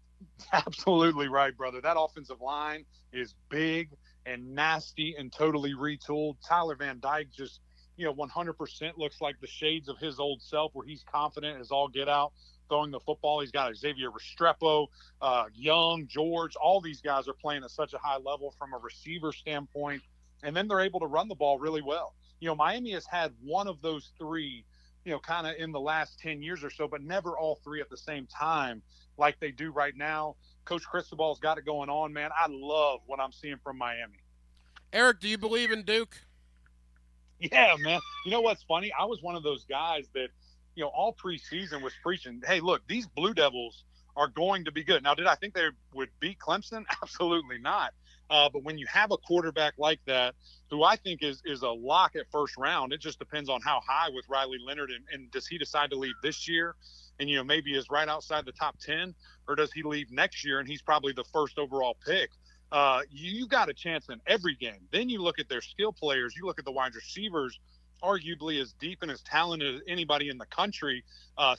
absolutely right, brother. That offensive line is big and nasty and totally retooled. Tyler Van Dyke just, 100% looks like the shades of his old self, where he's confident as all get out throwing the football. He's got Xavier Restrepo, Young, George. All these guys are playing at such a high level from a receiver standpoint, and then they're able to run the ball really well. Miami has had one of those three, kind of in the last 10 years or so, but never all three at the same time like they do right now. Coach Cristobal's got it going on, man. I love what I'm seeing from Miami. Eric, do you believe in Duke? Yeah, man. You know what's funny? I was one of those guys that, all preseason was preaching, hey, look, these Blue Devils are going to be good. Now, did I think they would beat Clemson? Absolutely not. But when you have a quarterback like that, who I think is a lock at first round, it just depends on how high with Riley Leonard, and does he decide to leave this year and, maybe is right outside the top 10, or does he leave next year and he's probably the first overall pick? You got a chance in every game. Then you look at their skill players, you look at the wide receivers, arguably as deep and as talented as anybody in the country.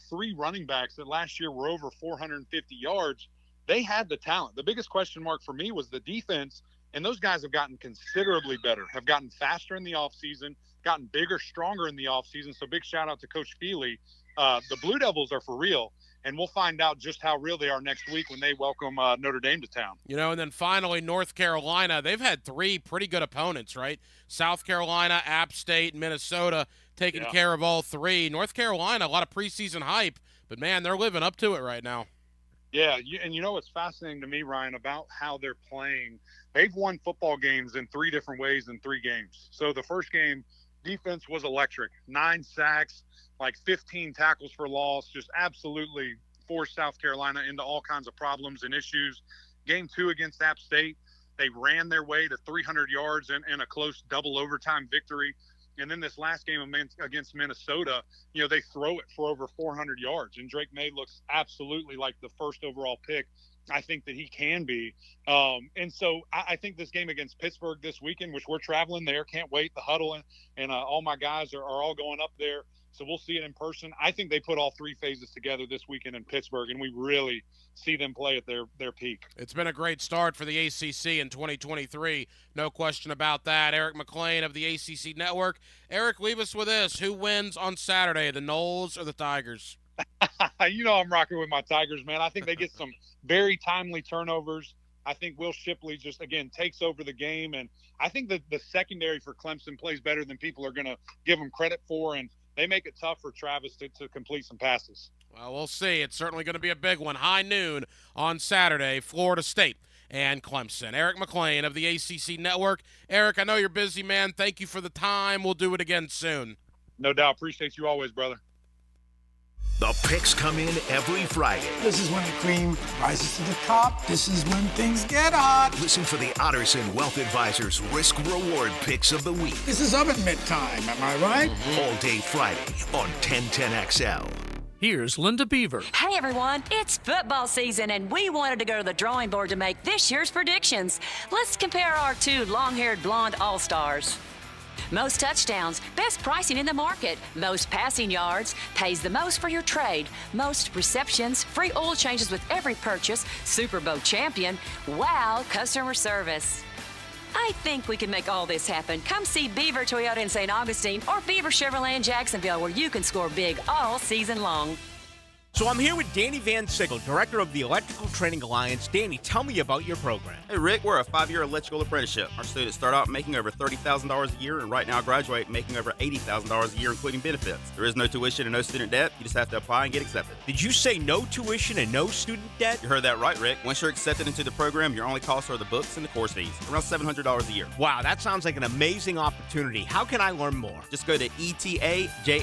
3 running backs that last year were over 450 yards. They had the talent. The biggest question mark for me was the defense, and those guys have gotten considerably better, have gotten faster in the offseason, gotten bigger, stronger in the offseason. So big shout out to Coach Feely. The Blue Devils are for real, and we'll find out just how real they are next week when they welcome Notre Dame to town. And then finally North Carolina. They've had 3 pretty good opponents, right? South Carolina, App State, Minnesota, taking care of all 3. North Carolina, a lot of preseason hype, but, man, they're living up to it right now. Yeah, and what's fascinating to me, Ryan, about how they're playing, they've won football games in 3 different ways in 3 games. So the first game, defense was electric. 9 sacks, like 15 tackles for loss, just absolutely forced South Carolina into all kinds of problems and issues. Game 2 against App State, they ran their way to 300 yards in a close double overtime victory. And then this last game against Minnesota, they throw it for over 400 yards. And Drake May looks absolutely like the first overall pick I think that he can be. And so I think this game against Pittsburgh this weekend, which we're traveling there, can't wait, the huddle, and all my guys are all going up there. So we'll see it in person. I think they put all 3 phases together this weekend in Pittsburgh, and we really see them play at their peak. It's been a great start for the ACC in 2023. No question about that. Eric McLean of the ACC Network. Eric, leave us with this. Who wins on Saturday, the Noles or the Tigers? I'm rocking with my Tigers, man. I think they get some very timely turnovers. I think Will Shipley just, again, takes over the game. And I think that the secondary for Clemson plays better than people are going to give them credit for. And they make it tough for Travis to complete some passes. Well, we'll see. It's certainly going to be a big one. High noon on Saturday, Florida State and Clemson. Eric McLean of the ACC Network. Eric, I know you're busy, man. Thank you for the time. We'll do it again soon. No doubt. Appreciate you always, brother. The picks come in every Friday. This is when the cream rises to the top. This is when things get hot. Listen for the Otterson Wealth Advisors risk-reward picks of the week. This is oven mitt time, am I right? All day Friday on 1010XL. Here's Linda Beaver. Hey everyone, it's football season and we wanted to go to the drawing board to make this year's predictions. Let's compare our 2 long-haired blonde all-stars. Most touchdowns, best pricing in the market, most passing yards, pays the most for your trade, most receptions, free oil changes with every purchase, Super Bowl champion, wow, customer service. I think we can make all this happen. Come see Beaver Toyota in St. Augustine or Beaver Chevrolet in Jacksonville, where you can score big all season long. So I'm here with Danny Van Sickle, Director of the Electrical Training Alliance. Danny, tell me about your program. Hey, Rick, we're a 5-year electrical apprenticeship. Our students start out making over $30,000 a year, and right now graduate making over $80,000 a year, including benefits. There is no tuition and no student debt. You just have to apply and get accepted. Did you say no tuition and no student debt? You heard that right, Rick. Once you're accepted into the program, your only costs are the books and the course fees, around $700 a year. Wow, that sounds like an amazing opportunity. How can I learn more? Just go to etajax.org,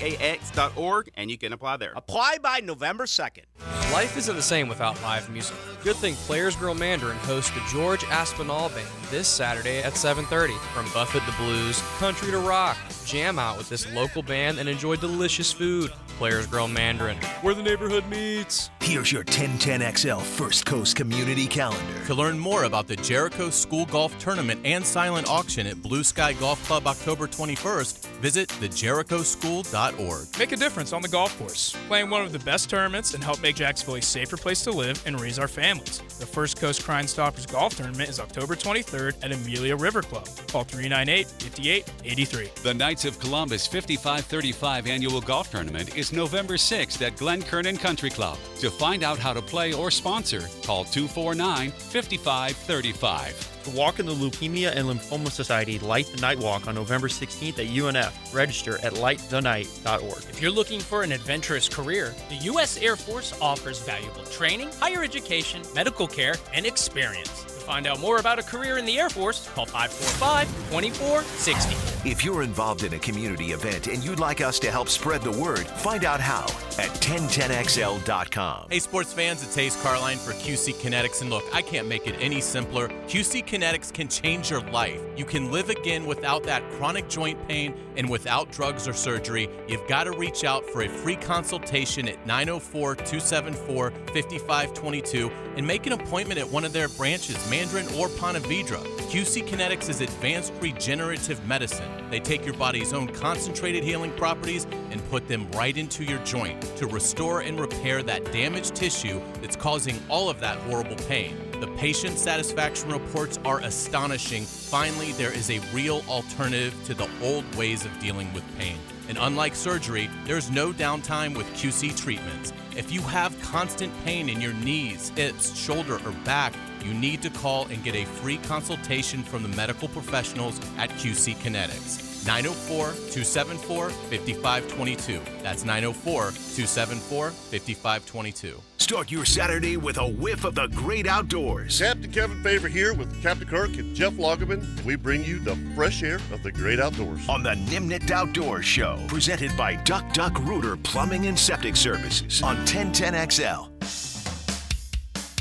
and you can apply there. Apply by November 2nd. Life isn't the same without live music. Good thing Players Grill Mandarin hosts the George Aspinall Band this Saturday at 7:30. From Buffett to blues, country to rock, jam out with this local band and enjoy delicious food. Players Grill Mandarin, where the neighborhood meets. Here's your 1010XL First Coast Community Calendar. To learn more about the Jericho School Golf Tournament and silent auction at Blue Sky Golf Club October 21st, visit thejerichoschool.org. Make a difference on the golf course, playing one of the best tournaments and help make Jacksonville a safer place to live and raise our families. The First Coast Crime Stoppers Golf Tournament is October 23rd at Amelia River Club. Call 398-5883. The Knights of Columbus 5535 Annual Golf Tournament is November 6th at Glen Kernan Country Club. To find out how to play or sponsor, call 249-5535. To walk in the Leukemia and Lymphoma Society Light the Night Walk on November 16th at UNF. Register at lighttonight.org. If you're looking for an adventurous career, the U.S. Air Force offers valuable training, higher education, medical care, and experience. To find out more about a career in the Air Force, call 545-2460. If you're involved in a community event and you'd like us to help spread the word, find out how at 1010XL.com. Hey sports fans, it's Hayes Carline for QC Kinetics, and look, I can't make it any simpler. QC Kinetics can change your life. You can live again without that chronic joint pain and without drugs or surgery. You've got to reach out for a free consultation at 904-274-5522 and make an appointment at one of their branches, Mandarin or Ponte Vedra. QC Kinetics is advanced regenerative medicine. They take your body's own concentrated healing properties and put them right into your joint to restore and repair that damaged tissue that's causing all of that horrible pain. The patient satisfaction reports are astonishing. Finally, there is a real alternative to the old ways of dealing with pain. And unlike surgery, there's no downtime with QC treatments. If you have constant pain in your knees, hips, shoulder, or back, you need to call and get a free consultation from the medical professionals at QC Kinetics. 904-274-5522. That's 904-274-5522. Start your Saturday with a whiff of the great outdoors. Captain Kevin Favor here with Captain Kirk and Jeff Loggeman. We bring you the fresh air of the great outdoors. On the Nimnit Outdoors Show, presented by Duck Duck Rooter Plumbing and Septic Services on 1010XL.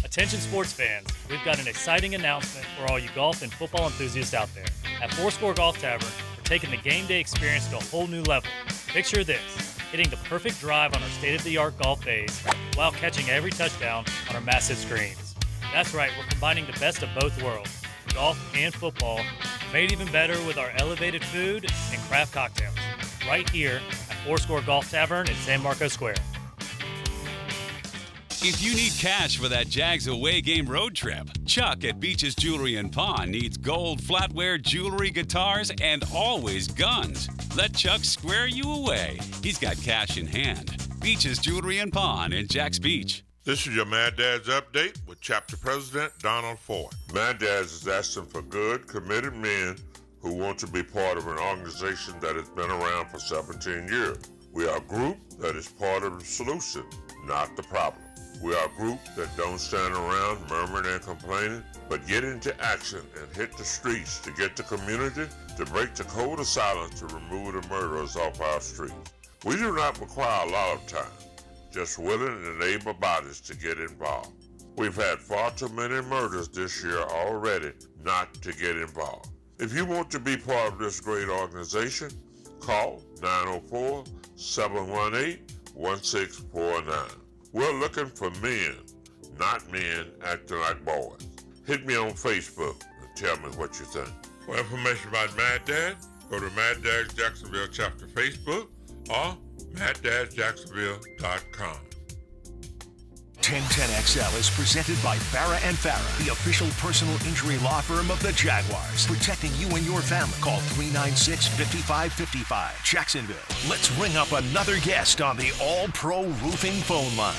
Attention sports fans, we've got an exciting announcement for all you golf and football enthusiasts out there. At Fourscore Golf Tavern, we're taking the game day experience to a whole new level. Picture this, hitting the perfect drive on our state-of-the-art golf bays while catching every touchdown on our massive screens. That's right, we're combining the best of both worlds, golf and football, made even better with our elevated food and craft cocktails. Right here at Fourscore Golf Tavern in San Marcos Square. If you need cash for that Jags away game road trip, Chuck at Beaches Jewelry and Pawn needs gold flatware jewelry, guitars, and always guns. Let Chuck square you away. He's got cash in hand. Beaches Jewelry and Pawn in Jax Beach. This is your Mad Dad's Update with Chapter President Donald Ford. Mad Dad's is asking for good, committed men who want to be part of an organization that has been around for 17 years. We are a group that is part of the solution, not the problem. We are a group that don't stand around murmuring and complaining, but get into action and hit the streets to get the community to break the code of silence to remove the murderers off our streets. We do not require a lot of time, just willing and able bodies to get involved. We've had far too many murders this year already not to get involved. If you want to be part of this great organization, call 904-718-1649. We're looking for men, not men acting like boys. Hit me on Facebook and tell me what you think. For information about Mad Dad, go to Mad Dad's Jacksonville Chapter Facebook or MadDadJacksonville.com. 1010XL is presented by Farah and Farah, the official personal injury law firm of the Jaguars. Protecting you and your family. Call 396-5555. Jacksonville. Let's ring up another guest on the All-Pro Roofing phone line.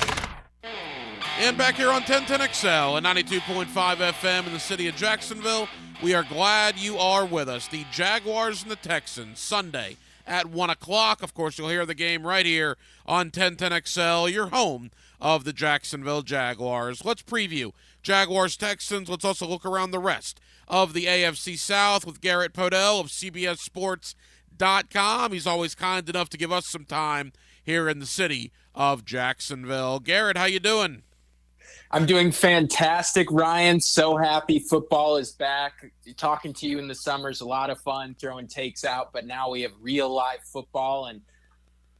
And back here on 1010XL and 92.5 FM in the city of Jacksonville, we are glad you are with us. The Jaguars and the Texans, Sunday at 1 o'clock. Of course, you'll hear the game right here on 1010XL, your home of the Jacksonville Jaguars. Let's preview Jaguars-Texans. Let's also look around the rest of the AFC South with Garrett Podell of CBS Sports Garrett.com. He's always kind enough to give us some time here in the city of Jacksonville. Garrett, how you doing? I'm doing fantastic, Ryan. So happy football is back. Talking to you in the summer is a lot of fun, throwing takes out, but now we have real live football, and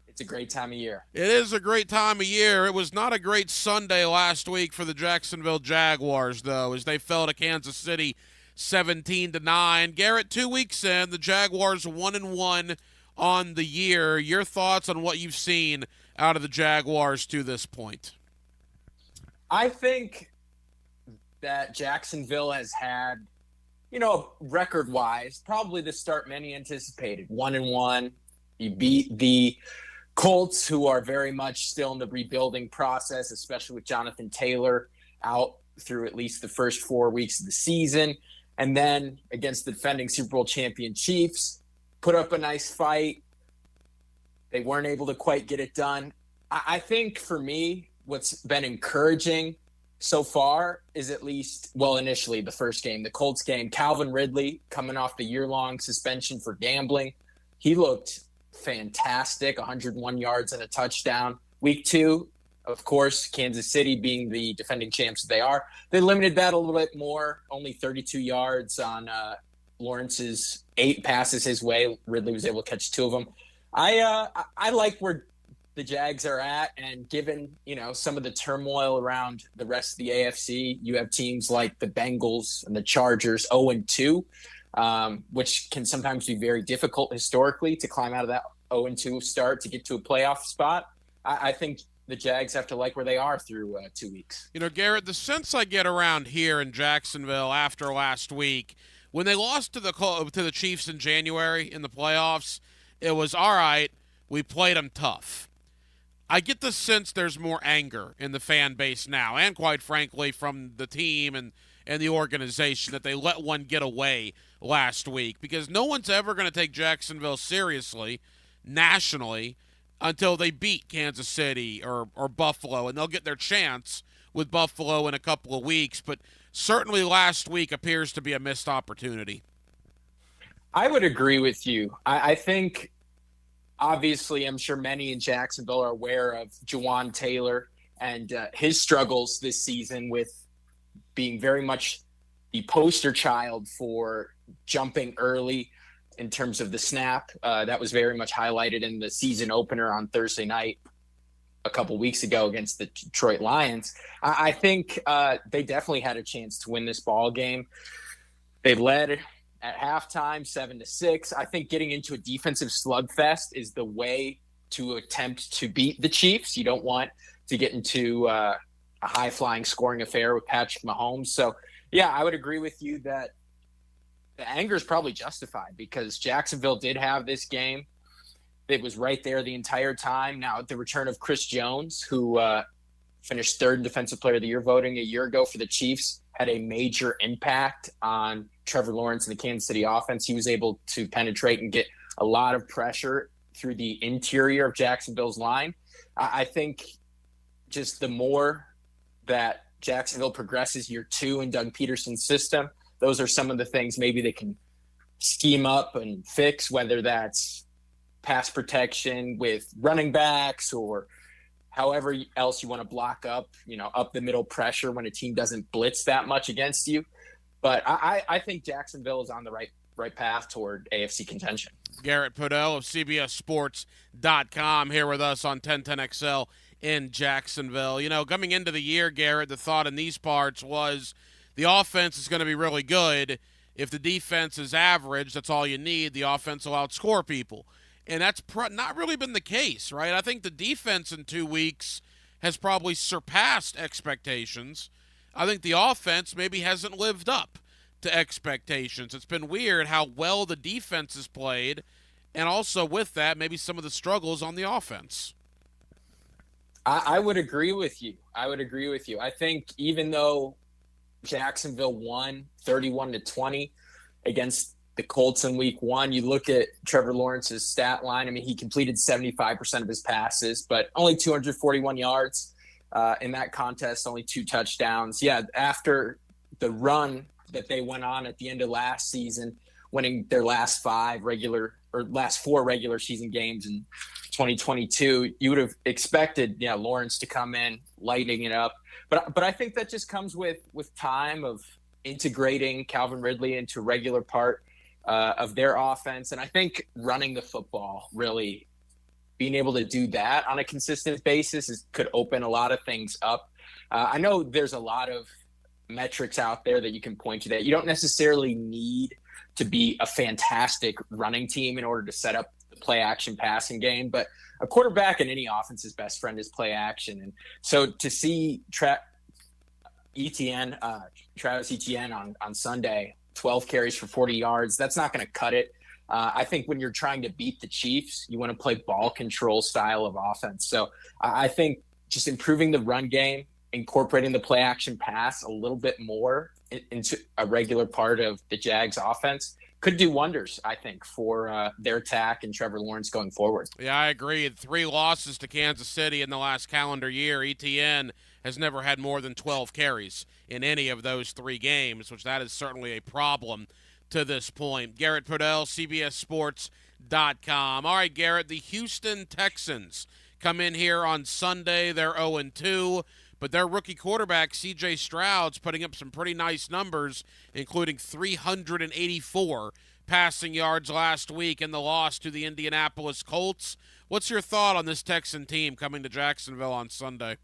it's a great time of year. It is a great time of year. It was not a great Sunday last week for the Jacksonville Jaguars, though, as they fell to Kansas City 17-9. Garrett, 2 weeks in, the Jaguars 1-1 on the year. Your thoughts on what you've seen out of the Jaguars to this point? I think that Jacksonville has had, record-wise, probably the start many anticipated. 1-1. You beat the Colts, who are very much still in the rebuilding process, especially with Jonathan Taylor out through at least the first 4 weeks of the season. And then against the defending Super Bowl champion Chiefs, put up a nice fight. They weren't able to quite get it done. I think for me, what's been encouraging so far is at least, initially the first game, the Colts game, Calvin Ridley coming off the year-long suspension for gambling. He looked fantastic, 101 yards and a touchdown. Week 2, of course, Kansas City being the defending champs they are, they limited that a little bit more, only 32 yards on Lawrence's 8 passes his way. Ridley was able to catch 2 of them. I like where the Jags are at, and given some of the turmoil around the rest of the AFC, you have teams like the Bengals and the Chargers 0-2, which can sometimes be very difficult historically to climb out of that 0-2 start to get to a playoff spot. I think the Jags have to like where they are through 2 weeks. Garrett, the sense I get around here in Jacksonville after last week, when they lost to the Chiefs in January in the playoffs, it was all right. We played them tough. I get the sense there's more anger in the fan base now, and quite frankly from the team and the organization, that they let one get away last week, because no one's ever going to take Jacksonville seriously nationally until they beat Kansas City or Buffalo, and they'll get their chance with Buffalo in a couple of weeks. But certainly last week appears to be a missed opportunity. I would agree with you. I think, obviously, I'm sure many in Jacksonville are aware of Jawan Taylor and his struggles this season with being very much the poster child for jumping early in terms of the snap. That was very much highlighted in the season opener on Thursday night a couple weeks ago against the Detroit Lions. I think they definitely had a chance to win this ball game. They led at halftime, 7-6. I think getting into a defensive slugfest is the way to attempt to beat the Chiefs. You don't want to get into a high-flying scoring affair with Patrick Mahomes. So, yeah, I would agree with you that the anger is probably justified, because Jacksonville did have this game. It was right there the entire time. Now, the return of Chris Jones, who finished 3rd in Defensive Player of the Year voting a year ago for the Chiefs, had a major impact on Trevor Lawrence and the Kansas City offense. He was able to penetrate and get a lot of pressure through the interior of Jacksonville's line. I think just the more that Jacksonville progresses year 2 in Doug Peterson's system, those are some of the things maybe they can scheme up and fix, whether that's pass protection with running backs or however else you want to block up, up the middle pressure when a team doesn't blitz that much against you. But I think Jacksonville is on the right path toward AFC contention. Garrett Podell of CBSSports.com here with us on 1010XL in Jacksonville. Coming into the year, Garrett, the thought in these parts was the offense is going to be really good. If the defense is average, that's all you need. The offense will outscore people. And that's not really been the case, right? I think the defense in 2 weeks has probably surpassed expectations. I think the offense maybe hasn't lived up to expectations. It's been weird how well the defense has played, and also with that, maybe some of the struggles on the offense. I would agree with you. I think even though Jacksonville won 31-20 against the Colts in week 1, you look at Trevor Lawrence's stat line. I mean, he completed 75% of his passes, but only 241 yards in that contest, only 2 touchdowns. Yeah, after the run that they went on at the end of last season, winning their last 5 regular last 4 regular season games in 2022, you would have expected, Lawrence to come in lighting it up. But I think that just comes with time of integrating Calvin Ridley into a regular part of their offense. And I think running the football, really being able to do that on a consistent basis could open a lot of things up. I know there's a lot of metrics out there that you can point to that you don't necessarily need to be a fantastic running team in order to set up the play action passing game, but a quarterback in any offense's best friend is play action. And so to see Travis Etienne on Sunday, 12 carries for 40 yards, that's not going to cut it. I think when you're trying to beat the Chiefs, you want to play ball control style of offense. So I think just improving the run game, incorporating the play action pass a little bit more into a regular part of the Jags offense could do wonders, I think, for their attack and Trevor Lawrence going forward. Yeah, I agree. 3 losses to Kansas City in the last calendar year. ETN has never had more than 12 carries in any of those 3 games, which that is certainly a problem to this point. Garrett Podell, CBSSports.com. All right, Garrett, the Houston Texans come in here on Sunday. They're 0-2. But their rookie quarterback, C.J. Stroud's putting up some pretty nice numbers, including 384 passing yards last week in the loss to the Indianapolis Colts. What's your thought on this Texan team coming to Jacksonville on Sunday?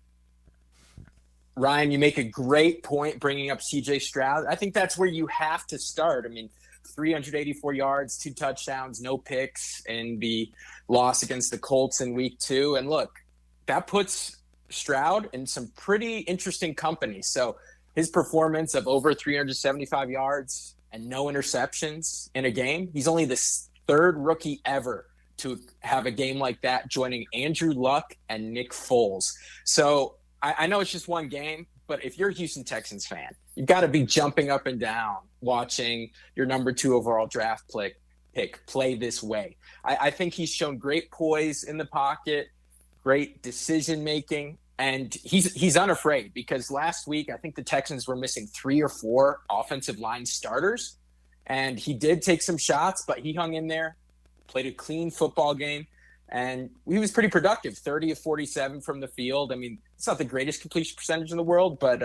Ryan, you make a great point bringing up C.J. Stroud. I think that's where you have to start. I mean, 384 yards, 2 touchdowns, no picks in the loss against the Colts in week 2. And look, that puts Stroud in some pretty interesting company. So his performance of over 375 yards and no interceptions in a game, he's only the 3rd rookie ever to have a game like that, joining Andrew Luck and Nick Foles. So I know it's just one game, but if you're a Houston Texans fan, you've got to be jumping up and down watching your number 2 overall draft pick play this way. I think he's shown great poise in the pocket, great decision-making, and he's unafraid, because last week I think the Texans were missing 3 or 4 offensive line starters, and he did take some shots, but he hung in there, played a clean football game, and he was pretty productive, 30 of 47 from the field. I mean, it's not the greatest completion percentage in the world, but,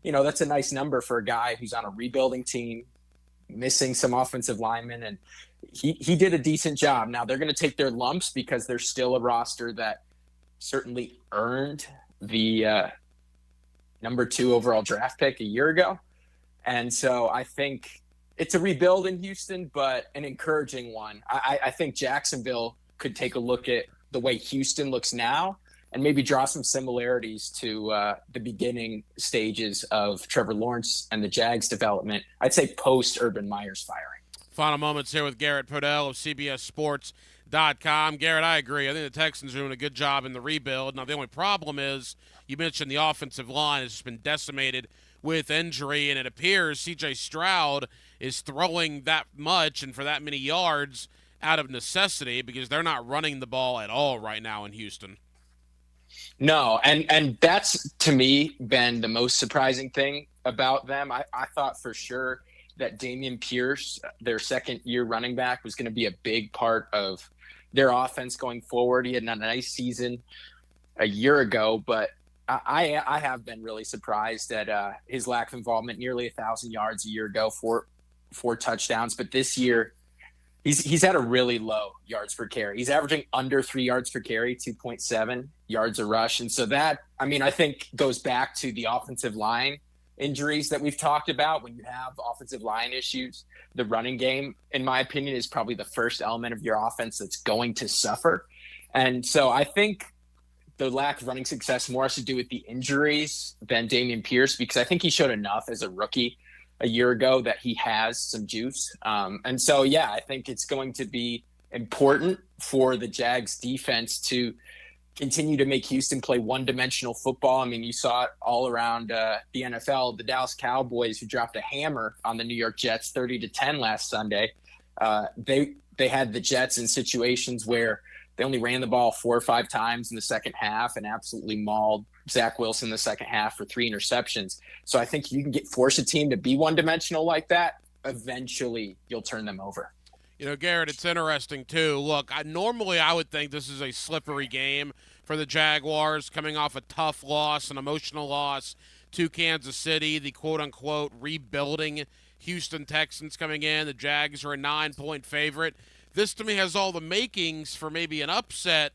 that's a nice number for a guy who's on a rebuilding team, missing some offensive linemen, and he did a decent job. Now, they're going to take their lumps because there's still a roster that certainly earned the number 2 overall draft pick a year ago. And so I think it's a rebuild in Houston, but an encouraging one. I think Jacksonville could take a look at the way Houston looks now and maybe draw some similarities to the beginning stages of Trevor Lawrence and the Jags development. I'd say post Urban Meyer's firing. Final moments here with Garrett Podell of CBSSports.com. Garrett, I agree. I think the Texans are doing a good job in the rebuild. Now, the only problem is you mentioned the offensive line has been decimated with injury, and it appears C.J. Stroud is throwing that much and for that many yards out of necessity because they're not running the ball at all right now in Houston. No, and that's, to me, been the most surprising thing about them. I thought for sure that Dameon Pierce, their second-year running back, was going to be a big part of their offense going forward. He had a nice season a year ago, but I have been really surprised at his lack of involvement. Nearly 1,000 yards a year ago, four touchdowns, but this year he's had a really low yards per carry. He's averaging under 3 yards per carry, 2.7 yards a rush, and so that, I think goes back to the offensive line injuries that we've talked about. When you have offensive line issues, the running game, in my opinion, is probably the first element of your offense that's going to suffer. And so I think the lack of running success more has to do with the injuries than Dameon Pierce, because I think he showed enough as a rookie a year ago that he has some juice. And so, I think it's going to be important for the Jags defense to continue to make Houston play one-dimensional football. You saw it all around the NFL. The Dallas Cowboys, who dropped a hammer on the New York Jets 30-10 last Sunday, they had the Jets in situations where they only ran the ball 4 or 5 times in the second half and absolutely mauled Zach Wilson in the second half for 3 interceptions. So I think you can force a team to be one-dimensional like that, eventually you'll turn them over. Garrett, it's interesting, too. Look, normally I would think this is a slippery game for the Jaguars coming off a tough loss, an emotional loss to Kansas City, the quote-unquote rebuilding Houston Texans coming in. The Jags are a 9-point favorite. This, to me, has all the makings for maybe an upset.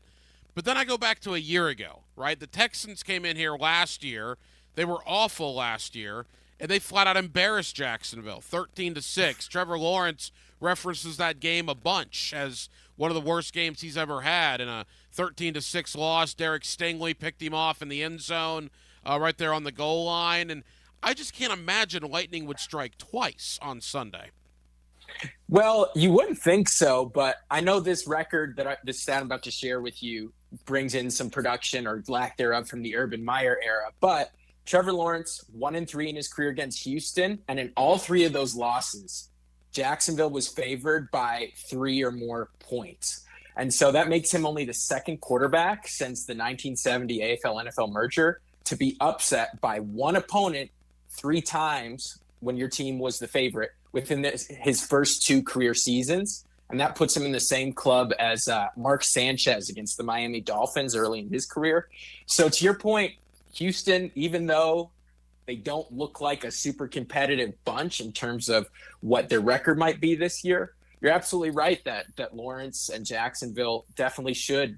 But then I go back to a year ago, right? The Texans came in here last year. They were awful last year, and they flat-out embarrassed Jacksonville, 13-6. Trevor Lawrence references that game a bunch as one of the worst games he's ever had. In a 13-6 loss, Derek Stingley picked him off in the end zone right there on the goal line. And I just can't imagine Lightning would strike twice on Sunday. Well, you wouldn't think so, but I know this record this stat I'm about to share with you brings in some production or lack thereof from the Urban Meyer era. But Trevor Lawrence, 1-3 in his career against Houston, and in all three of those losses, Jacksonville was favored by 3 or more points. And so that makes him only the second quarterback since the 1970 AFL-NFL merger to be upset by one opponent 3 times when your team was the favorite within his first 2 career seasons. And that puts him in the same club as Mark Sanchez against the Miami Dolphins early in his career. So to your point, Houston, even though they don't look like a super competitive bunch in terms of what their record might be this year, you're absolutely right that Lawrence and Jacksonville definitely should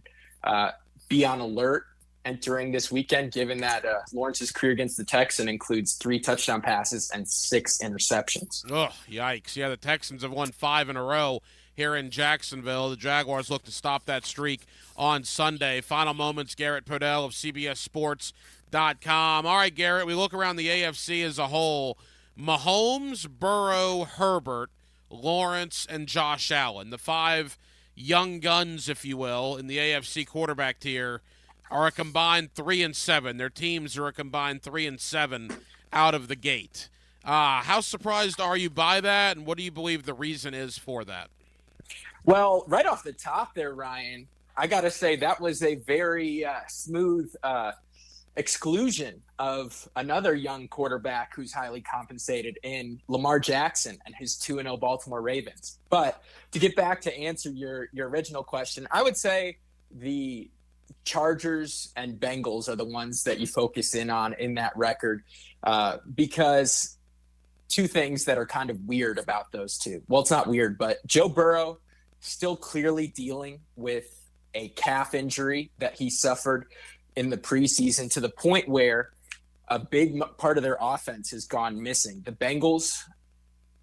be on alert entering this weekend, given that Lawrence's career against the Texans includes 3 touchdown passes and 6 interceptions. Oh, yikes. Yeah, the Texans have won 5 in a row here in Jacksonville. The Jaguars look to stop that streak on Sunday. Final moments, Garrett Podell of CBSSports.com. All right, Garrett, we look around the AFC as a whole. Mahomes, Burrow, Herbert, Lawrence, and Josh Allen, the 5 young guns, if you will, in the AFC quarterback tier, are a combined 3-7. Their teams are a combined 3-7 out of the gate. How surprised are you by that, and what do you believe the reason is for that? Well, right off the top there, Ryan, I got to say that was a very smooth exclusion of another young quarterback who's highly compensated in Lamar Jackson and his 2-0 Baltimore Ravens. But to get back to answer your original question, I would say the Chargers and Bengals are the ones that you focus in on in that record because 2 things that are kind of weird about those 2. Well, it's not weird, but Joe Burrow still clearly dealing with a calf injury that he suffered in the preseason to the point where a big part of their offense has gone missing. The Bengals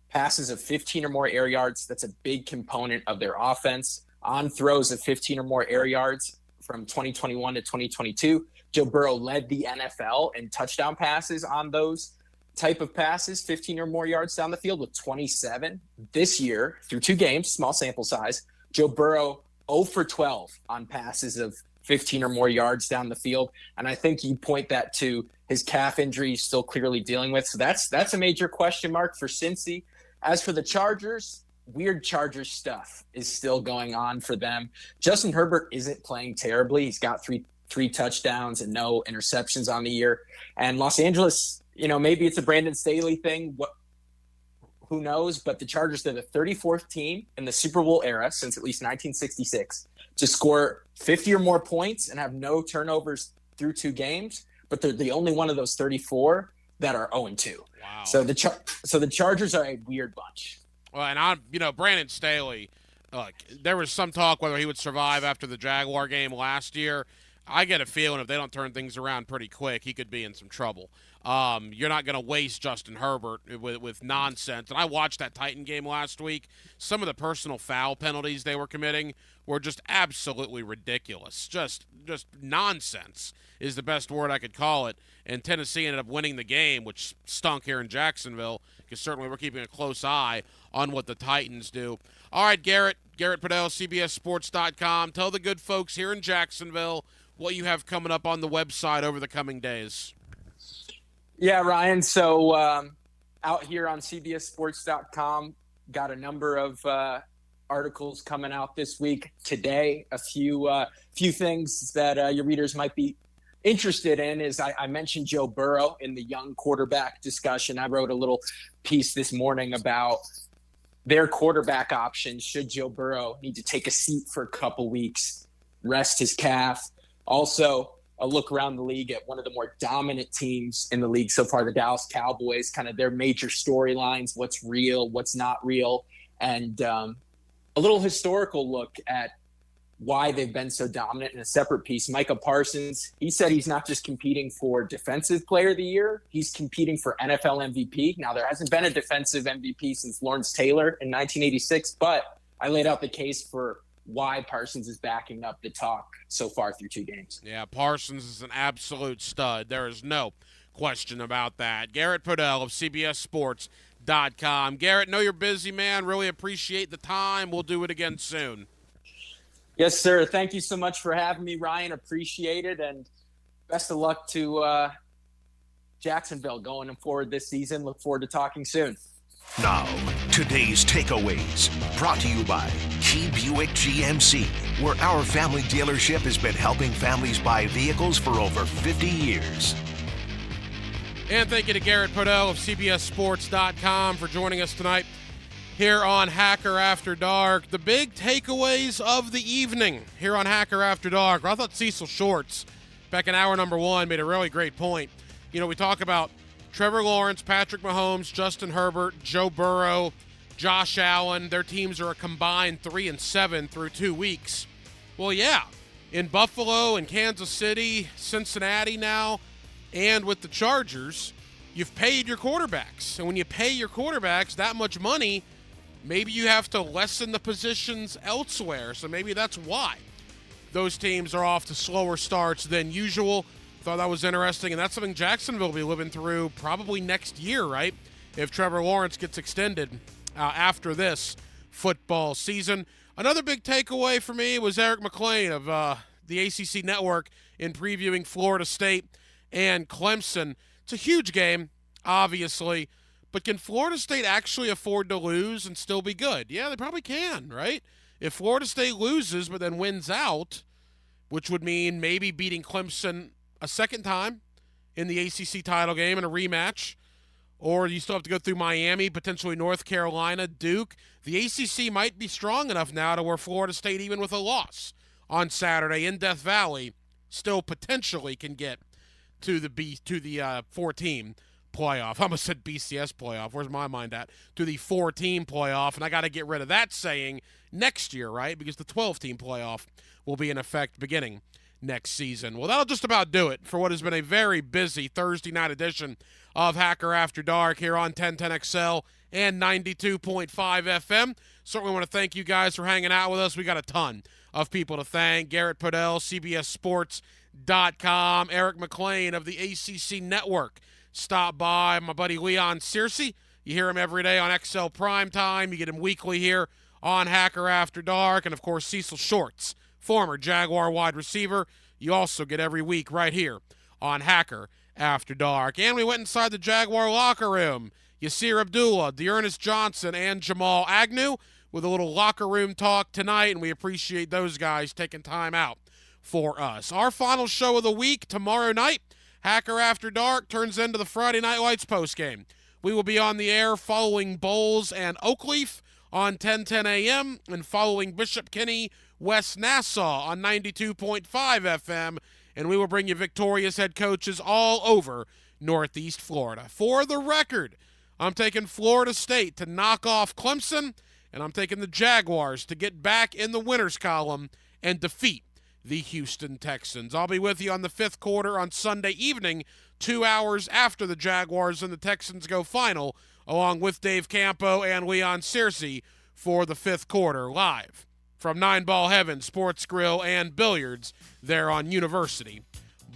passes of 15 or more air yards, that's a big component of their offense. On throws of 15 or more air yards from 2021 to 2022, Joe Burrow led the NFL in touchdown passes on those type of passes, 15 or more yards down the field with 27. This year, through 2 games, small sample size, Joe Burrow 0 for 12 on passes of 15 or more yards down the field. And I think you point that to his calf injury he's still clearly dealing with. So that's a major question mark for Cincy. As for the Chargers, weird Chargers stuff is still going on for them. Justin Herbert isn't playing terribly. He's got three touchdowns and no interceptions on the year. And Los Angeles, maybe it's a Brandon Staley thing. Who knows? But the Chargers are the 34th team in the Super Bowl era since at least 1966 to score 50 or more points and have no turnovers through 2 games. But they're the only one of those 34 that are 0-2. Wow. So the Chargers are a weird bunch. Well, and Brandon Staley, there was some talk whether he would survive after the Jaguar game last year. I get a feeling if they don't turn things around pretty quick, he could be in some trouble. You're not going to waste Justin Herbert with nonsense. And I watched that Titan game last week. Some of the personal foul penalties they were committing were just absolutely ridiculous. Just nonsense is the best word I could call it. And Tennessee ended up winning the game, which stunk here in Jacksonville, because certainly we're keeping a close eye on what the Titans do. All right, Garrett Podell, CBSSports.com. Tell the good folks here in Jacksonville what you have coming up on the website over the coming days. Yeah, Ryan. So out here on CBSSports.com, got a number of articles coming out this week. Today, a few things that your readers might be interested in is I mentioned Joe Burrow in the young quarterback discussion. I wrote a little piece this morning about their quarterback options should Joe Burrow need to take a seat for a couple weeks, rest his calf. Also, a look around the league at one of the more dominant teams in the league so far, the Dallas Cowboys, kind of their major storylines, what's real, what's not real, and a little historical look at why they've been so dominant in a separate piece. Micah Parsons, he said he's not just competing for Defensive Player of the Year, he's competing for NFL MVP. Now, there hasn't been a defensive MVP since Lawrence Taylor in 1986, but I laid out the case for why Parsons is backing up the talk so far through 2 games. Yeah, Parsons is an absolute stud. There is no question about that. Garrett Podell of CBSSports.com. Garrett, know you're busy, man. Really appreciate the time. We'll do it again soon. Yes, sir. Thank you so much for having me, Ryan. Appreciate it. And best of luck to Jacksonville going forward this season. Look forward to talking soon. Now, today's takeaways, brought to you by Key Buick GMC, where our family dealership has been helping families buy vehicles for over 50 years. And thank you to Garrett Podell of CBSSports.com for joining us tonight here on Hacker After Dark. The big takeaways of the evening here on Hacker After Dark. I thought Cecil Shorts, back in hour number 1, made a really great point. You know, we talk about Trevor Lawrence, Patrick Mahomes, Justin Herbert, Joe Burrow, Josh Allen. Their teams are a combined 3-7 through 2 weeks. Well, yeah, in Buffalo and Kansas City, Cincinnati now, and with the Chargers, you've paid your quarterbacks. And when you pay your quarterbacks that much money, maybe you have to lessen the positions elsewhere. So maybe that's why those teams are off to slower starts than usual. Thought that was interesting, and that's something Jacksonville will be living through probably next year, right? If Trevor Lawrence gets extended after this football season. Another big takeaway for me was Eric McLean of the ACC Network in previewing Florida State and Clemson. It's a huge game, obviously. But can Florida State actually afford to lose and still be good? Yeah, they probably can, right? If Florida State loses but then wins out, which would mean maybe beating Clemson a second time in the ACC title game in a rematch, or you still have to go through Miami, potentially North Carolina, Duke. The ACC might be strong enough now to where Florida State, even with a loss on Saturday in Death Valley, still potentially can get to the 4-team playoff. I almost said BCS playoff. Where's my mind at? To the 4-team playoff, and I got to get rid of that saying next year, right? Because the 12-team playoff will be in effect beginning next season. Well, that'll just about do it for what has been a very busy Thursday night edition of Hacker After Dark here on 1010XL and 92.5 FM. Certainly want to thank you guys for hanging out with us. We got a ton of people to thank. Garrett Podell, CBSSports.com, Eric McLean of the ACC Network. Stop by. My buddy Leon Searcy. You hear him every day on XL Primetime. You get him weekly here on Hacker After Dark. And, of course, Cecil Shorts, former Jaguar wide receiver. You also get every week right here on Hacker After Dark. And we went inside the Jaguar locker room. Yasir Abdullah, Dearness Johnson, and Jamal Agnew with a little locker room talk tonight. And we appreciate those guys taking time out for us. Our final show of the week tomorrow night. Hacker After Dark turns into the Friday Night Lights postgame. We will be on the air following Bowles and Oakleaf on 1010 a.m. and following Bishop Kenny, West Nassau on 92.5 FM. And we will bring you victorious head coaches all over Northeast Florida. For the record, I'm taking Florida State to knock off Clemson, and I'm taking the Jaguars to get back in the winners column and defeat the Houston Texans. I'll be with you on the 5th quarter on Sunday evening, 2 hours after the Jaguars and the Texans go final, along with Dave Campo and Leon Searcy for the 5th quarter live from 9 Ball Heaven Sports Grill and Billiards there on University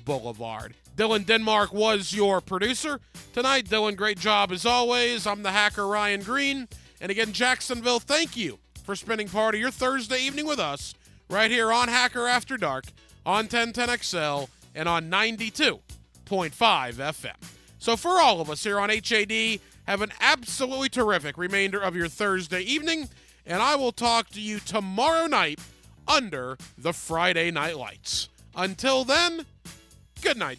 Boulevard. Dylan Denmark was your producer tonight. Dylan, great job as always. I'm the hacker Ryan Green. And again, Jacksonville, thank you for spending part of your Thursday evening with us right here on Hacker After Dark on 1010XL and on 92.5 FM. So for all of us here on HAD, have an absolutely terrific remainder of your Thursday evening, and I will talk to you tomorrow night under the Friday Night Lights. Until then, good night.